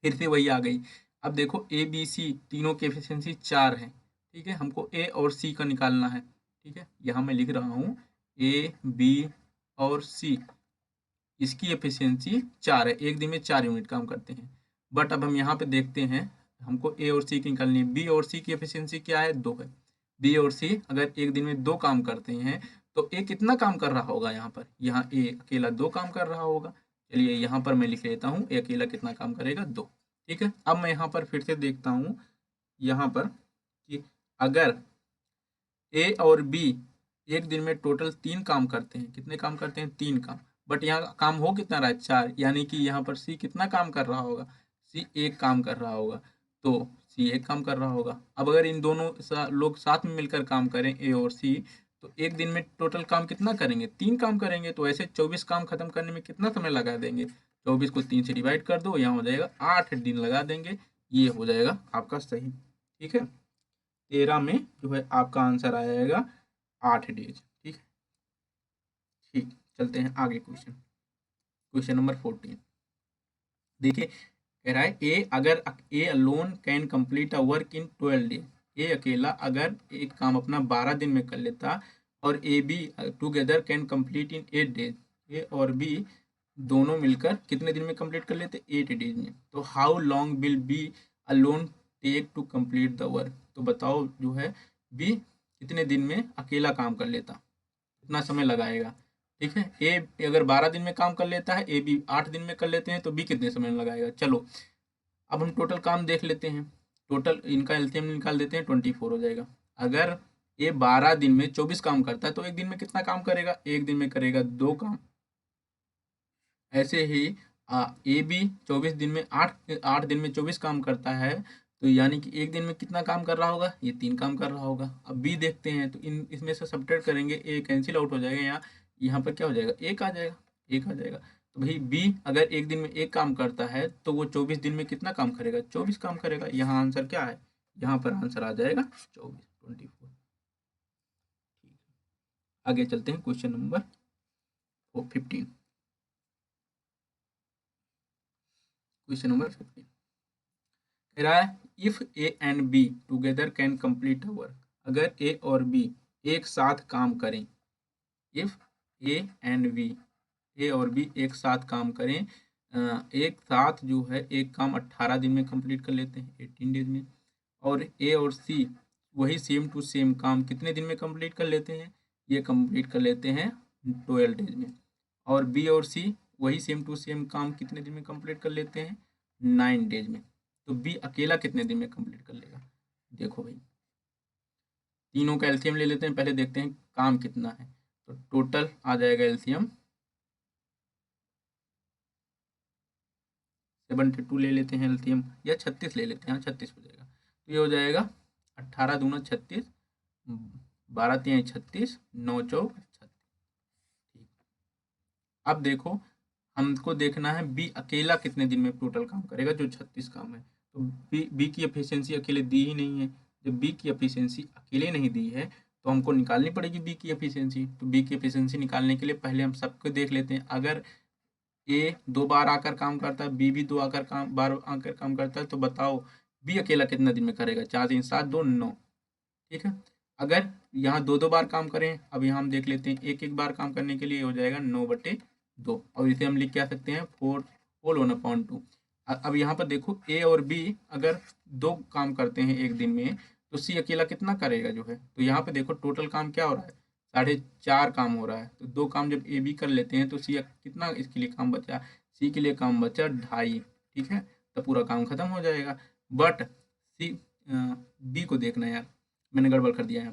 फिर से वही आ गई। अब देखो ए बी सी तीनों की एफिशिएंसी 4 है। ठीक है। हमको ए और सी का निकालना है। ठीक है। यहाँ मैं लिख रहा हूँ ए बी और सी, इसकी एफिशिएंसी 4 है, एक दिन में 4 यूनिट काम करते हैं। बट अब हम यहाँ पे देखते हैं, हमको ए और सी की निकालनी है। बी और सी की एफिशिएंसी क्या है, 2 है। बी और सी अगर एक दिन में 2 काम करते हैं तो ए कितना काम कर रहा होगा, यहाँ पर यहाँ ए अकेला 2 काम कर रहा होगा। चलिए यहाँ पर मैं लिख लेता हूँ ए अकेला कितना काम करेगा, 2। ठीक है। अब मैं यहाँ पर फिर से देखता हूँ यहाँ पर कि अगर ए और बी एक दिन में टोटल 3 काम करते हैं, कितने काम करते हैं, 3 काम। बट यहाँ काम हो कितना रहा है, 4, यानी कि यहाँ पर सी कितना काम कर रहा होगा, सी 1 काम कर रहा होगा। तो सी 1 काम कर रहा होगा। अब अगर इन दोनों लोग साथ में मिलकर काम करें, ए और सी, तो एक दिन में टोटल काम कितना करेंगे, 3 काम करेंगे। तो ऐसे 24 काम खत्म करने में कितना समय लगा देंगे, 24 को 3 से डिवाइड कर दो, यहाँ हो जाएगा 8 दिन लगा देंगे। ये हो जाएगा आपका सही। ठीक है। 13 में जो है आपका आंसर आ जाएगा 8 डेज। ठीक है। ठीक, चलते हैं आगे क्वेश्चन। क्वेश्चन नंबर 14 देखिए, कह रहा है ए अगर A alone can complete a work in 12 days. A अकेला अगर एक काम अपना 12 दिन में कर लेता, और A B together can complete in 8 days. A और बी दोनों मिलकर कितने दिन में कंप्लीट कर लेते, 8 डेज में। तो how long will B alone take to complete the work. तो बताओ जो है बी कितने दिन में अकेला काम कर लेता, कितना समय लगाएगा। ठीक है। ए अगर 12 दिन में काम कर लेता है, ए बी 8 दिन में कर लेते हैं, तो बी कितने समय में लगाएगा। चलो अब हम टोटल काम देख लेते हैं। टोटल इनका एलसीएम निकाल देते हैं, 24 हो जाएगा। अगर ए 12 दिन में 24 काम करता है, तो एक दिन में कितना काम करेगा, एक दिन में करेगा 2 काम। ऐसे ही ए बी 24 दिन में 8 दिन में 24 काम करता है, तो यानी कि एक दिन में कितना काम कर रहा होगा, ये 3 काम कर रहा होगा। अब बी देखते हैं, तो इसमें से सब्ट्रैक्ट करेंगे, ए कैंसिल आउट हो जाएगा, यहाँ पर क्या हो जाएगा, एक आ जाएगा, एक आ जाएगा। तो भाई बी अगर एक दिन में एक काम करता है, तो वो 24 दिन में कितना काम करेगा, 24 काम करेगा। यहाँ आंसर क्या है, यहाँ पर आंसर आ जाएगा 24। आगे चलते हैं क्वेश्चन नंबर 15। क्वेश्चन नंबर 15 कह रहा है if A and B together can complete a work. अगर ए और बी एक साथ काम करें, इफ ए एंड बी, ए और बी एक साथ काम करें, एक साथ जो है एक काम 18 दिन में कंप्लीट कर लेते हैं, 18 डेज में। और ए और सी वही सेम टू सेम काम कितने दिन में कंप्लीट कर लेते हैं, ये कंप्लीट कर लेते हैं 12 डेज में। और बी और सी वही सेम टू सेम काम कितने दिन में कंप्लीट कर लेते हैं, 9 डेज में। तो बी अकेला कितने दिन में कंप्लीट कर लेगा। देखो भाई तीनों का एलसीएम ले लेते हैं, पहले देखते हैं काम कितना है। तो टोटल आ जाएगा एलसीएम 72 ले लेते हैं एलसीएम, या 36 ले लेते हैं, 36 हो जाएगा। तो ये हो जाएगा 18 दूना 36, 12 3 36, 9 चौक 36। ठीक। अब देखो हमको देखना है बी अकेला कितने दिन में टोटल काम करेगा, जो 36 काम है। तो बी की एफिशिएंसी अकेले दी ही नहीं है। जब बी की एफिशिएंसी अकेले नहीं दी है, तो हमको निकालनी पड़ेगी बी की एफिशिएंसी। तो बी की एफिशिएंसी निकालने के लिए पहले हम सबको देख लेते हैं। अगर ए 2 बार आकर काम करता है, बी भी 2 बार आकर काम करता है, तो बताओ बी अकेला कितना दिन में करेगा। 4 3 7 2 9। ठीक है। अगर यहाँ 2 बार काम करें, अब यहाँ हम देख लेते हैं, एक बार काम करने के लिए हो जाएगा 9/2, और इसे हम लिख क्या सकते हैं 4 होल 1/2। अब यहाँ पर देखो ए और बी अगर 2 काम करते हैं एक दिन में, तो सी अकेला कितना करेगा जो है। तो यहाँ पे देखो टोटल काम क्या हो रहा है, 4.5 काम हो रहा है। तो 2 काम जब ए बी कर लेते हैं, तो सी कितना इसके लिए काम बचा, सी के लिए काम बचा 2.5, ठीक है, तो पूरा काम खत्म हो जाएगा। बट सी बी को देखना यार, मैंने गड़बड़ कर दिया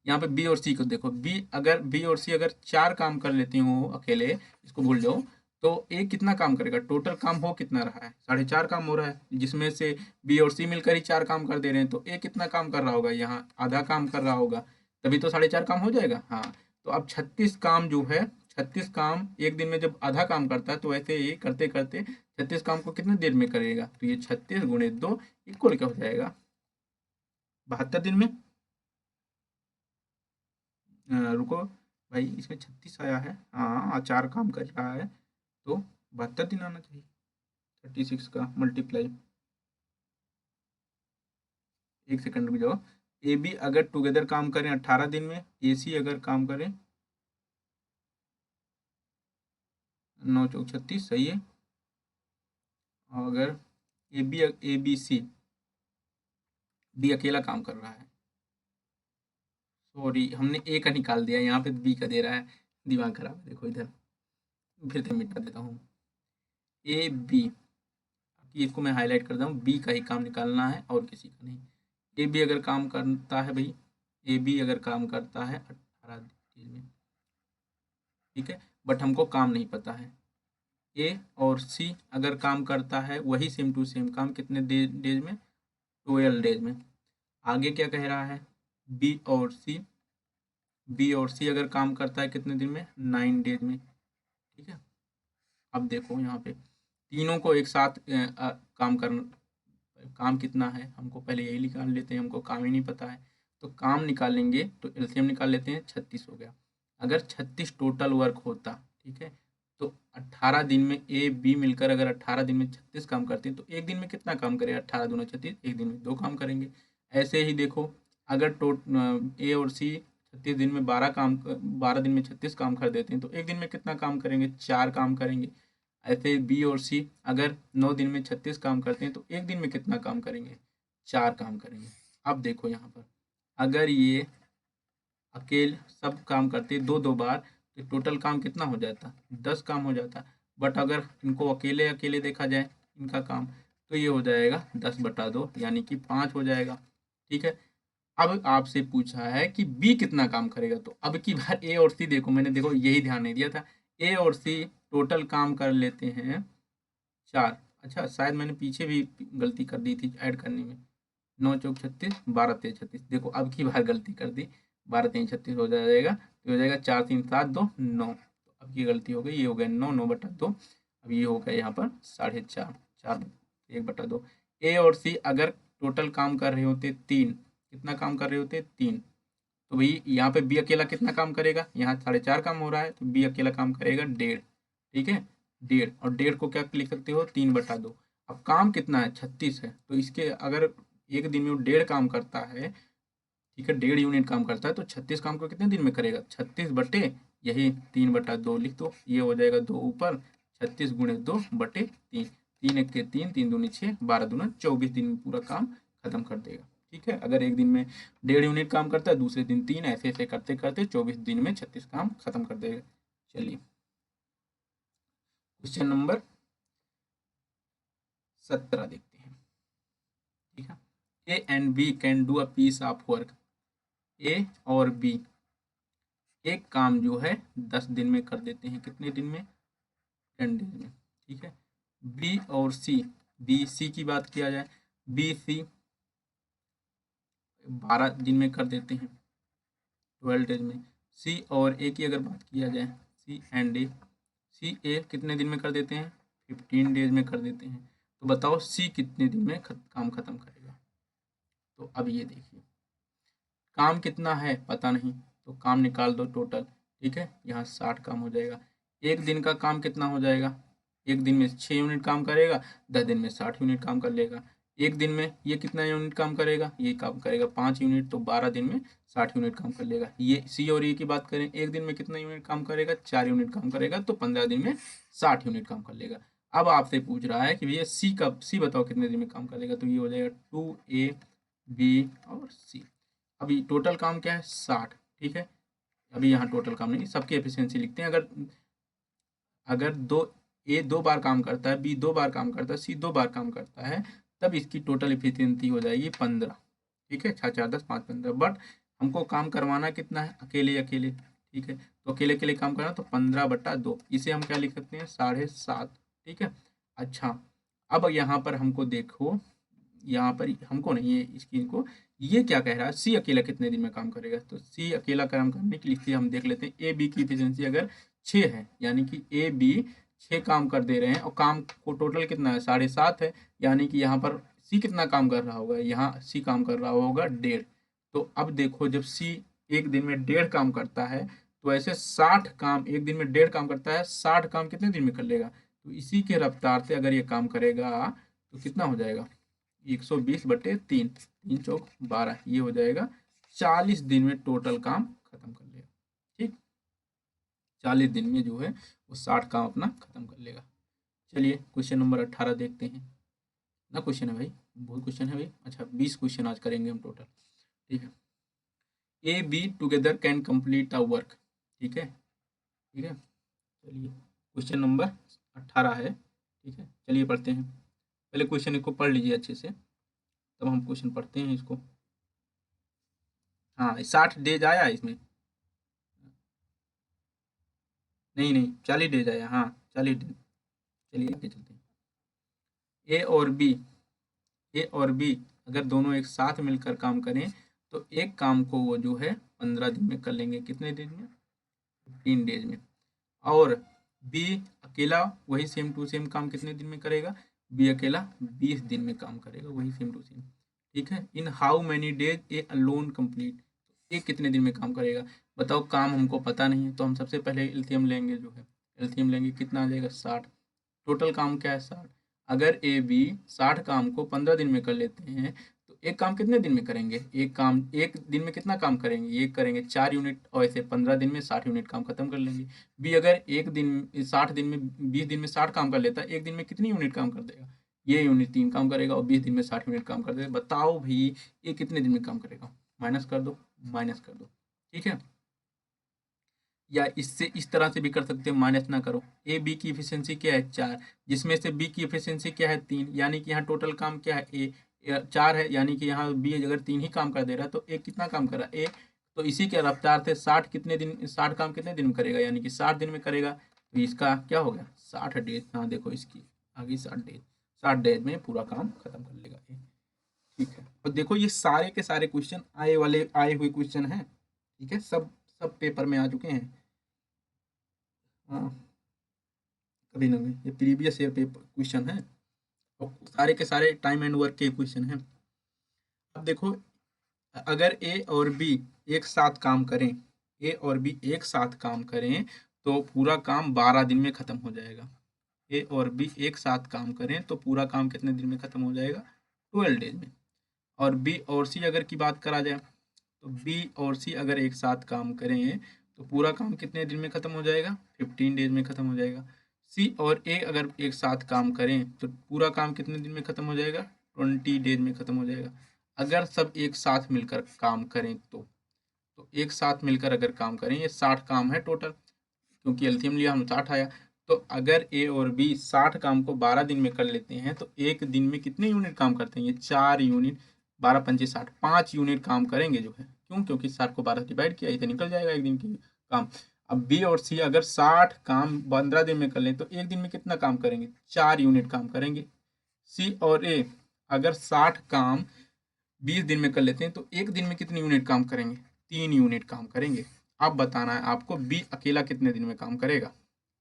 यहाँ पे बी और सी को देखो। बी और सी अगर 4 काम कर लेती हो अकेले, इसको भूल जाओ, तो ए कितना काम करेगा, टोटल काम हो कितना रहा है, 4.5 काम हो रहा है, जिसमें से बी और सी मिलकर ही 4 काम कर दे रहे हैं, तो ए कितना काम कर रहा होगा, यहाँ आधा काम कर रहा होगा, तभी तो 4.5 काम हो जाएगा। हाँ, तो अब 36 काम जो है, 36 काम एक दिन में जब आधा काम करता है, तो ऐसे ये करते करते 36 काम को कितने देर में करेगा, तो ये 36 गुणे 2 इक्वल क्या हो जाएगा, 72 दिन में। रुको भाई, इसमें 36 आया है, हाँ 4 काम कर रहा है, तो 72 दिन आना चाहिए। 36 का मल्टीप्लाई, एक सेकंड रुक जाओ। ए बी अगर टुगेदर काम करें 18 दिन में, ए सी अगर काम करें 9 चौक 36, सही है। अगर ए बी सी, बी अकेला काम कर रहा है, सॉरी हमने ए का निकाल दिया, यहाँ पे बी का दे रहा है, दिमाग खराब है। देखो इधर फिर से मिटा देता हूँ, ए बी, इसको मैं हाईलाइट करता हूँ, बी का ही काम निकालना है और किसी का नहीं। ए बी अगर काम करता है भाई, ए बी अगर काम करता है 18 दिन में, ठीक है, बट हमको काम नहीं पता है। ए और सी अगर काम करता है वही सेम टू सेम काम कितने डेज में, 12 डेज में। आगे क्या कह रहा है, बी और सी, बी और सी अगर काम करता है कितने दिन में, 9 डेज में, ठीक है। अब देखो यहाँ पे तीनों को एक साथ काम कितना है, हमको पहले यही निकाल लेते हैं, हमको काम ही नहीं पता है, तो काम निकालेंगे तो एलसीएम निकाल लेते हैं, 36 हो गया। अगर 36 टोटल वर्क होता, ठीक है, तो 18 दिन में ए बी मिलकर अगर 18 दिन में 36 काम करते हैं, तो एक दिन में कितना काम करेगा, 18 दूना 36, एक दिन में 2 काम करेंगे। ऐसे ही देखो, अगर ए और सी 36 दिन में 12 दिन में 36 काम कर देते हैं, तो एक दिन में कितना काम करेंगे, 4 काम करेंगे। ऐसे बी और सी अगर 9 दिन में 36 काम करते हैं, तो एक दिन में कितना काम करेंगे, 4 काम करेंगे। अब देखो यहाँ पर अगर ये अकेले सब काम करते दो दो बार, तो टोटल काम कितना हो जाता, 10 काम हो जाता। बट अगर इनको अकेले अकेले देखा जाए इनका काम, तो ये हो जाएगा 10/2, यानी कि 5 हो जाएगा, ठीक है। अब आपसे पूछा है कि बी कितना काम करेगा, तो अब की बार ए और सी देखो, मैंने देखो यही ध्यान नहीं दिया था, ए और सी टोटल काम कर लेते हैं 4। अच्छा, शायद मैंने पीछे भी गलती कर दी थी ऐड करने में, 9 चौक 36, 12 तेज 36, देखो अब की बार गलती कर दी, 12 3 36 हो जाएगा, तो हो जाएगा 4 3 7 2 9, तो अब की गलती हो गई, ये हो गया 9 9/2, अब ये हो गया यहाँ पर 4.5, 4 1/2। ए और सी अगर टोटल काम कर रहे होते 3, कितना काम कर रहे होते 3, तो भाई यहाँ पे बी अकेला कितना काम करेगा, यहाँ 4.5 काम हो रहा है, तो बी अकेला काम करेगा 1.5, ठीक है, 1.5, और 1.5 को क्या लिख सकते हो, 3/2। अब काम कितना है, 36 है, तो इसके अगर एक दिन में वो 1.5 काम करता है, ठीक है, 1.5 यूनिट काम करता है, तो 36 काम को कितने दिन में करेगा, 36 बटे यही 3/2 लिख दो, ये हो जाएगा 2 ऊपर, 36 गुणे 2/3, 3 एक के 3, 3 दूनी 6, 12 दूना 24 दिन में पूरा काम खत्म कर देगा, ठीक है। अगर एक दिन में 1.5 यूनिट काम करता है, दूसरे दिन 3, ऐसे ऐसे करते करते 24 दिन में 36 काम खत्म कर देगा। चलिए क्वेश्चन नंबर 17 देखते हैं, ठीक है। A and B can do a piece of work, A और बी एक काम जो है 10 दिन में कर देते हैं, कितने दिन में, 10 डेज में, ठीक है। बी और सी, बी सी की बात किया जाए, बी सी 12 दिन में कर देते हैं, 12 डेज में। सी और ए की अगर बात किया जाए, सी एंड ए, सी ए कितने दिन में कर देते हैं, 15 डेज में कर देते हैं। तो बताओ सी कितने दिन में काम खत्म करेगा। तो अब ये देखिए, काम कितना है पता नहीं, तो काम निकाल दो टोटल, ठीक है, यहाँ 60 काम हो जाएगा। एक दिन का काम कितना हो जाएगा, एक दिन में 6 यूनिट काम करेगा, 10 दिन में 60 यूनिट काम कर लेगा। एक दिन में ये कितना यूनिट काम करेगा, ये काम करेगा 5 यूनिट, तो 12 दिन में 60 यूनिट काम कर लेगा। ये सी और ए की बात करें, एक दिन में कितना यूनिट काम करेगा, 4 यूनिट काम करेगा, तो 15 दिन में 60 यूनिट काम कर लेगा। अब आपसे पूछ रहा है कि भैया सी बताओ कितने दिन में काम कर लेगा, तो ये हो जाएगा 2A B और C। अभी टोटल काम क्या है, 60, ठीक है। अभी यहाँ टोटल काम नहीं, सबकी एफिशिएंसी लिखते हैं। अगर दो ए 2 बार काम करता है, बी 2 बार काम करता है, सी 2 बार काम करता है, तब इसकी टोटल एफिशिएंसी हो जाएगी 15। ठीक है, 6 4 10 5 15। बट हमको काम करवाना कितना है, अकेले अकेले। ठीक है, तो अकेले अकेले काम करना, तो 15/2, इसे हम क्या लिख सकते हैं, 7.5। ठीक है, अच्छा अब यहाँ पर हमको देखो, यहाँ पर हमको नहीं, ये स्क्रीन को, ये क्या कह रहा है, सी अकेला कितने दिन में काम करेगा। तो सी अकेला काम करने के लिए हम देख लेते हैं, ए बी की एफिशिएंसी अगर 6 है, यानी कि ए बी 6 काम कर दे रहे हैं, और काम को टोटल कितना है, 7.5 है, यानी कि यहाँ पर सी कितना काम कर रहा होगा, यहाँ सी काम कर रहा होगा 1.5। तो अब देखो, जब सी एक दिन में 1.5 काम करता है, तो ऐसे 60 काम एक दिन में 1.5 काम करता है, 60 काम कितने दिन में कर लेगा। तो इसी के रफ्तार से अगर ये काम करेगा तो कितना हो जाएगा, 120/3, 3 चौक 12, ये हो जाएगा 40 दिन में टोटल काम खत्म कर लेगा। ठीक, 40 दिन में जो है वो 60 काम अपना खत्म कर लेगा। चलिए क्वेश्चन नंबर 18 देखते हैं। ना क्वेश्चन है भाई, बहुत क्वेश्चन है भाई। अच्छा 20 क्वेश्चन आज करेंगे हम टोटल। ठीक है, ए B together can complete a work. ठीक है, ठीक है, चलिए क्वेश्चन नंबर 18 है। ठीक है, चलिए पढ़ते हैं। पहले क्वेश्चन को पढ़ लीजिए अच्छे से, तब हम क्वेश्चन पढ़ते हैं इसको। हाँ 60 डेज आया इसमें, नहीं नहीं 40 डेज आया, हाँ 40 डेज। चलिए आगे चलते हैं। ए और बी अगर दोनों एक साथ मिलकर काम करें, तो एक काम को वो जो है 15 दिन में कर लेंगे। कितने दिन में, 15 डेज में। और बी अकेला वही सेम टू सेम काम कितने दिन में करेगा, बी अकेला 20 दिन में काम करेगा, वही सेम टू सेम। ठीक है, in how many days A alone complete, ये कितने दिन में काम करेगा। बताओ, काम हमको पता नहीं है, तो हम सबसे पहले एलसीएम लेंगे, जो है एलसीएम लेंगे, कितना आ जाएगा 60। टोटल काम क्या है 60। अगर ए बी 60 काम को 15 दिन में कर लेते हैं, तो एक काम कितने दिन में करेंगे, एक काम एक दिन में कितना काम करेंगे, ये करेंगे 4 यूनिट, और ऐसे 15 दिन में 60 यूनिट काम खत्म कर लेंगे। बी अगर एक दिन 60 दिन में 20 दिन में 60 काम कर लेता है, एक दिन में कितनी यूनिट काम कर देगा, ये यूनिट 3 काम करेगा, और 20 दिन में 60 यूनिट काम कर देगा। बताओ भाई ये कितने दिन में काम करेगा, माइनस कर दो, माइनस कर दो। ठीक है, या इससे इस तरह से भी कर सकते हैं, माइनस ना करो। ए बी की एफिशिएंसी क्या है 4, जिसमें से बी की एफिशिएंसी क्या है 3, यानी कि यहाँ टोटल काम क्या है, ए 4 है, यानी कि यहाँ बी अगर 3 ही काम कर दे रहा है, तो ए कितना काम कर रहा है, ए। तो इसी के रफ्तार से 60 कितने दिन, 60 काम कितने दिन में करेगा, यानी कि 60 दिन में करेगा। तो इसका क्या हो गया 60 डेज। हाँ देखो इसकी आगे 60 डेज, 60 डेज में पूरा काम खत्म कर लेगा ए। ठीक है, और देखो ये सारे के सारे क्वेश्चन आए हुए क्वेश्चन हैं। ठीक है, सब सब पेपर में आ चुके हैं। हाँ, कभी ना कभी ये प्रीवियस ईयर पेपर क्वेश्चन है, और सारे के सारे टाइम एंड वर्क के क्वेश्चन हैं। अब देखो, अगर ए और बी एक साथ काम करें, ए और बी एक साथ काम करें, तो पूरा काम 12 दिन में खत्म हो जाएगा। ए और बी एक साथ काम करें तो पूरा काम कितने दिन में खत्म हो जाएगा, 12 डेज में। और बी और सी अगर की बात करा जाए, तो बी और सी अगर एक साथ काम करें तो पूरा काम कितने दिन में खत्म हो जाएगा, 15 डेज में खत्म हो जाएगा। सी और ए अगर एक साथ काम करें तो पूरा काम कितने दिन में खत्म हो जाएगा, 20 डेज में खत्म हो जाएगा। अगर सब एक साथ मिलकर काम करें तो एक साथ मिलकर अगर काम करें, ये 60 काम है टोटल, क्योंकि एलसीएम लिया हम 60 आया। तो अगर ए और बी 60 काम को 12 दिन में कर लेते हैं, तो एक दिन में कितने यूनिट काम करते हैं, ये 4 यूनिट, 12 पंचे 60, 5 यूनिट काम करेंगे जो है। क्यों, क्योंकि 60 को 12 डिवाइड किया, इसे निकल जाएगा एक दिन की काम। अब बी और सी अगर 60 काम 15 दिन में कर लें, तो एक दिन में कितना काम करेंगे, 4 यूनिट काम करेंगे। सी और ए अगर 60 काम 20 दिन में कर लेते हैं, तो एक दिन में कितनी यूनिट काम करेंगे, 3 यूनिट काम करेंगे। अब बताना है आपको बी अकेला कितने दिन में काम करेगा।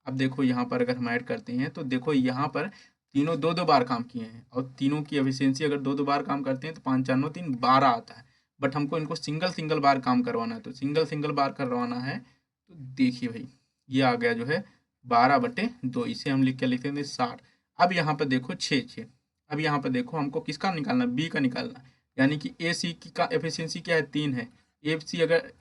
अब देखो यहाँ पर अगर हम ऐड करते हैं, तो देखो यहाँ पर तीनों 2-2 बार काम किए हैं, और तीनों की एफिशिएंसी अगर 2-2 बार काम करते हैं तो 5 4 9 3 12 आता है। बट हमको इनको सिंगल सिंगल बार काम करवाना है, तो सिंगल सिंगल बार करवाना है। तो देखिए भाई ये आ गया जो है 12/2, इसे हम लिख के लिख देंगे 60। अब यहाँ पर देखो 6 अब यहाँ पर देखो हमको किसका निकालना, बी का निकालना है, यानी कि ए सी की का एफिशिएंसी क्या है 3 है। ए सी अगर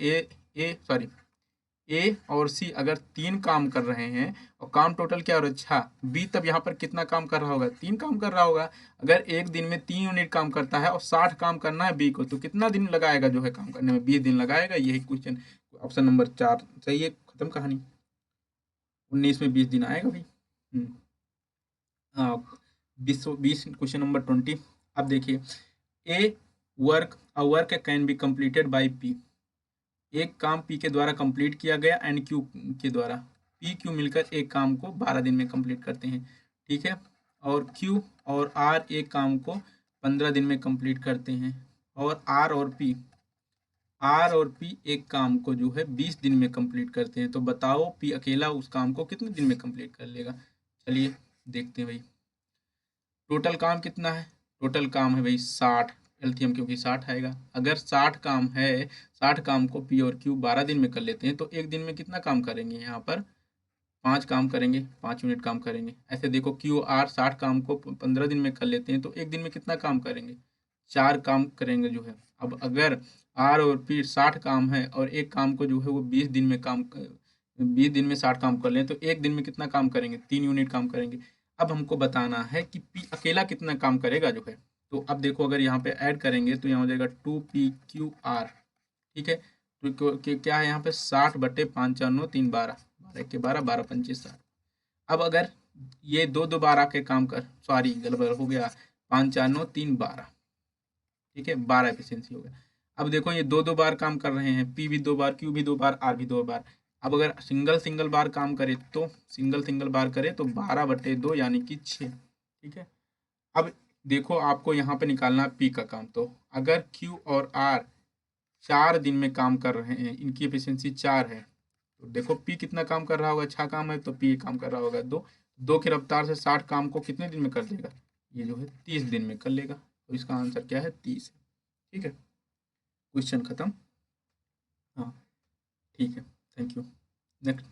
ए और सी अगर 3 काम कर रहे हैं, और काम टोटल क्या हो रहा है 6, बी तब यहाँ पर कितना काम कर रहा होगा, 3 काम कर रहा होगा। अगर एक दिन में 3 यूनिट काम करता है और 60 काम करना है बी को, तो कितना दिन लगाएगा जो है काम करने में, 20 दिन लगाएगा। यही क्वेश्चन ऑप्शन नंबर 4 सही है, खत्म कहानी। 19 में 20 दिन आएगा भाई। बीस क्वेश्चन नंबर 20। अब देखिए, A work can be completed by P. एक काम पी के द्वारा कंप्लीट किया गया एंड क्यू के द्वारा। पी क्यू मिलकर एक काम को 12 दिन में कंप्लीट करते हैं, ठीक है। और क्यू और आर एक काम को 15 दिन में कंप्लीट करते हैं। और आर और पी एक काम को जो है 20 दिन में कंप्लीट करते हैं। तो बताओ पी अकेला उस काम को कितने दिन में कंप्लीट कर लेगा। चलिए देखते हैं भाई। टोटल काम कितना है? टोटल काम है भाई 60, एलसीएम क्योंकि 60 आएगा। अगर 60 काम है, 60 काम को पी और क्यू 12 दिन में कर लेते हैं, तो एक दिन में कितना काम करेंगे? यहाँ पर 5 काम करेंगे, 5 यूनिट काम करेंगे। ऐसे देखो, क्यू आर 60 काम को 15 दिन में कर लेते हैं, तो एक दिन में कितना काम करेंगे? 4 काम करेंगे जो है। अब अगर आर और पी 60 काम है और एक काम को जो है वो 20 दिन में 60 काम कर लें, तो एक दिन में कितना काम करेंगे? 3 यूनिट काम करेंगे। अब हमको बताना है कि पी अकेला कितना काम करेगा जो है। तो अब देखो, अगर यहाँ पे ऐड करेंगे तो यहाँ हो जाएगा 2 PQR, ठीक है। तो क्या है यहाँ पे? 60/5 4 9 3 12, 12 के 12, 12 पंचे 60। अब अगर ये दो दो बार आके काम कर, सॉरी गड़बड़ हो गया, 5 4 9 3 12, ठीक है, 12 एफिशिएंसी हो गया। अब देखो, ये दो दो बार काम कर रहे हैं, पी भी 2 बार, क्यू भी 2 बार, आर भी 2 बार। अब अगर सिंगल सिंगल बार काम करे तो 12/2 यानी कि 6, ठीक है। अब देखो, आपको यहाँ पे निकालना है पी का काम। तो अगर क्यू और आर 4 दिन में काम कर रहे हैं, इनकी एफिशिएंसी 4 है, तो देखो पी कितना काम कर रहा होगा? 6 काम है तो पी काम कर रहा होगा 2। 2 की रफ्तार से 60 काम को कितने दिन में कर देगा? ये जो है 30 दिन में कर लेगा। तो इसका आंसर क्या है? 30 है, ठीक है। क्वेश्चन खत्म। हाँ, ठीक है, थैंक यू। नेक्स्ट।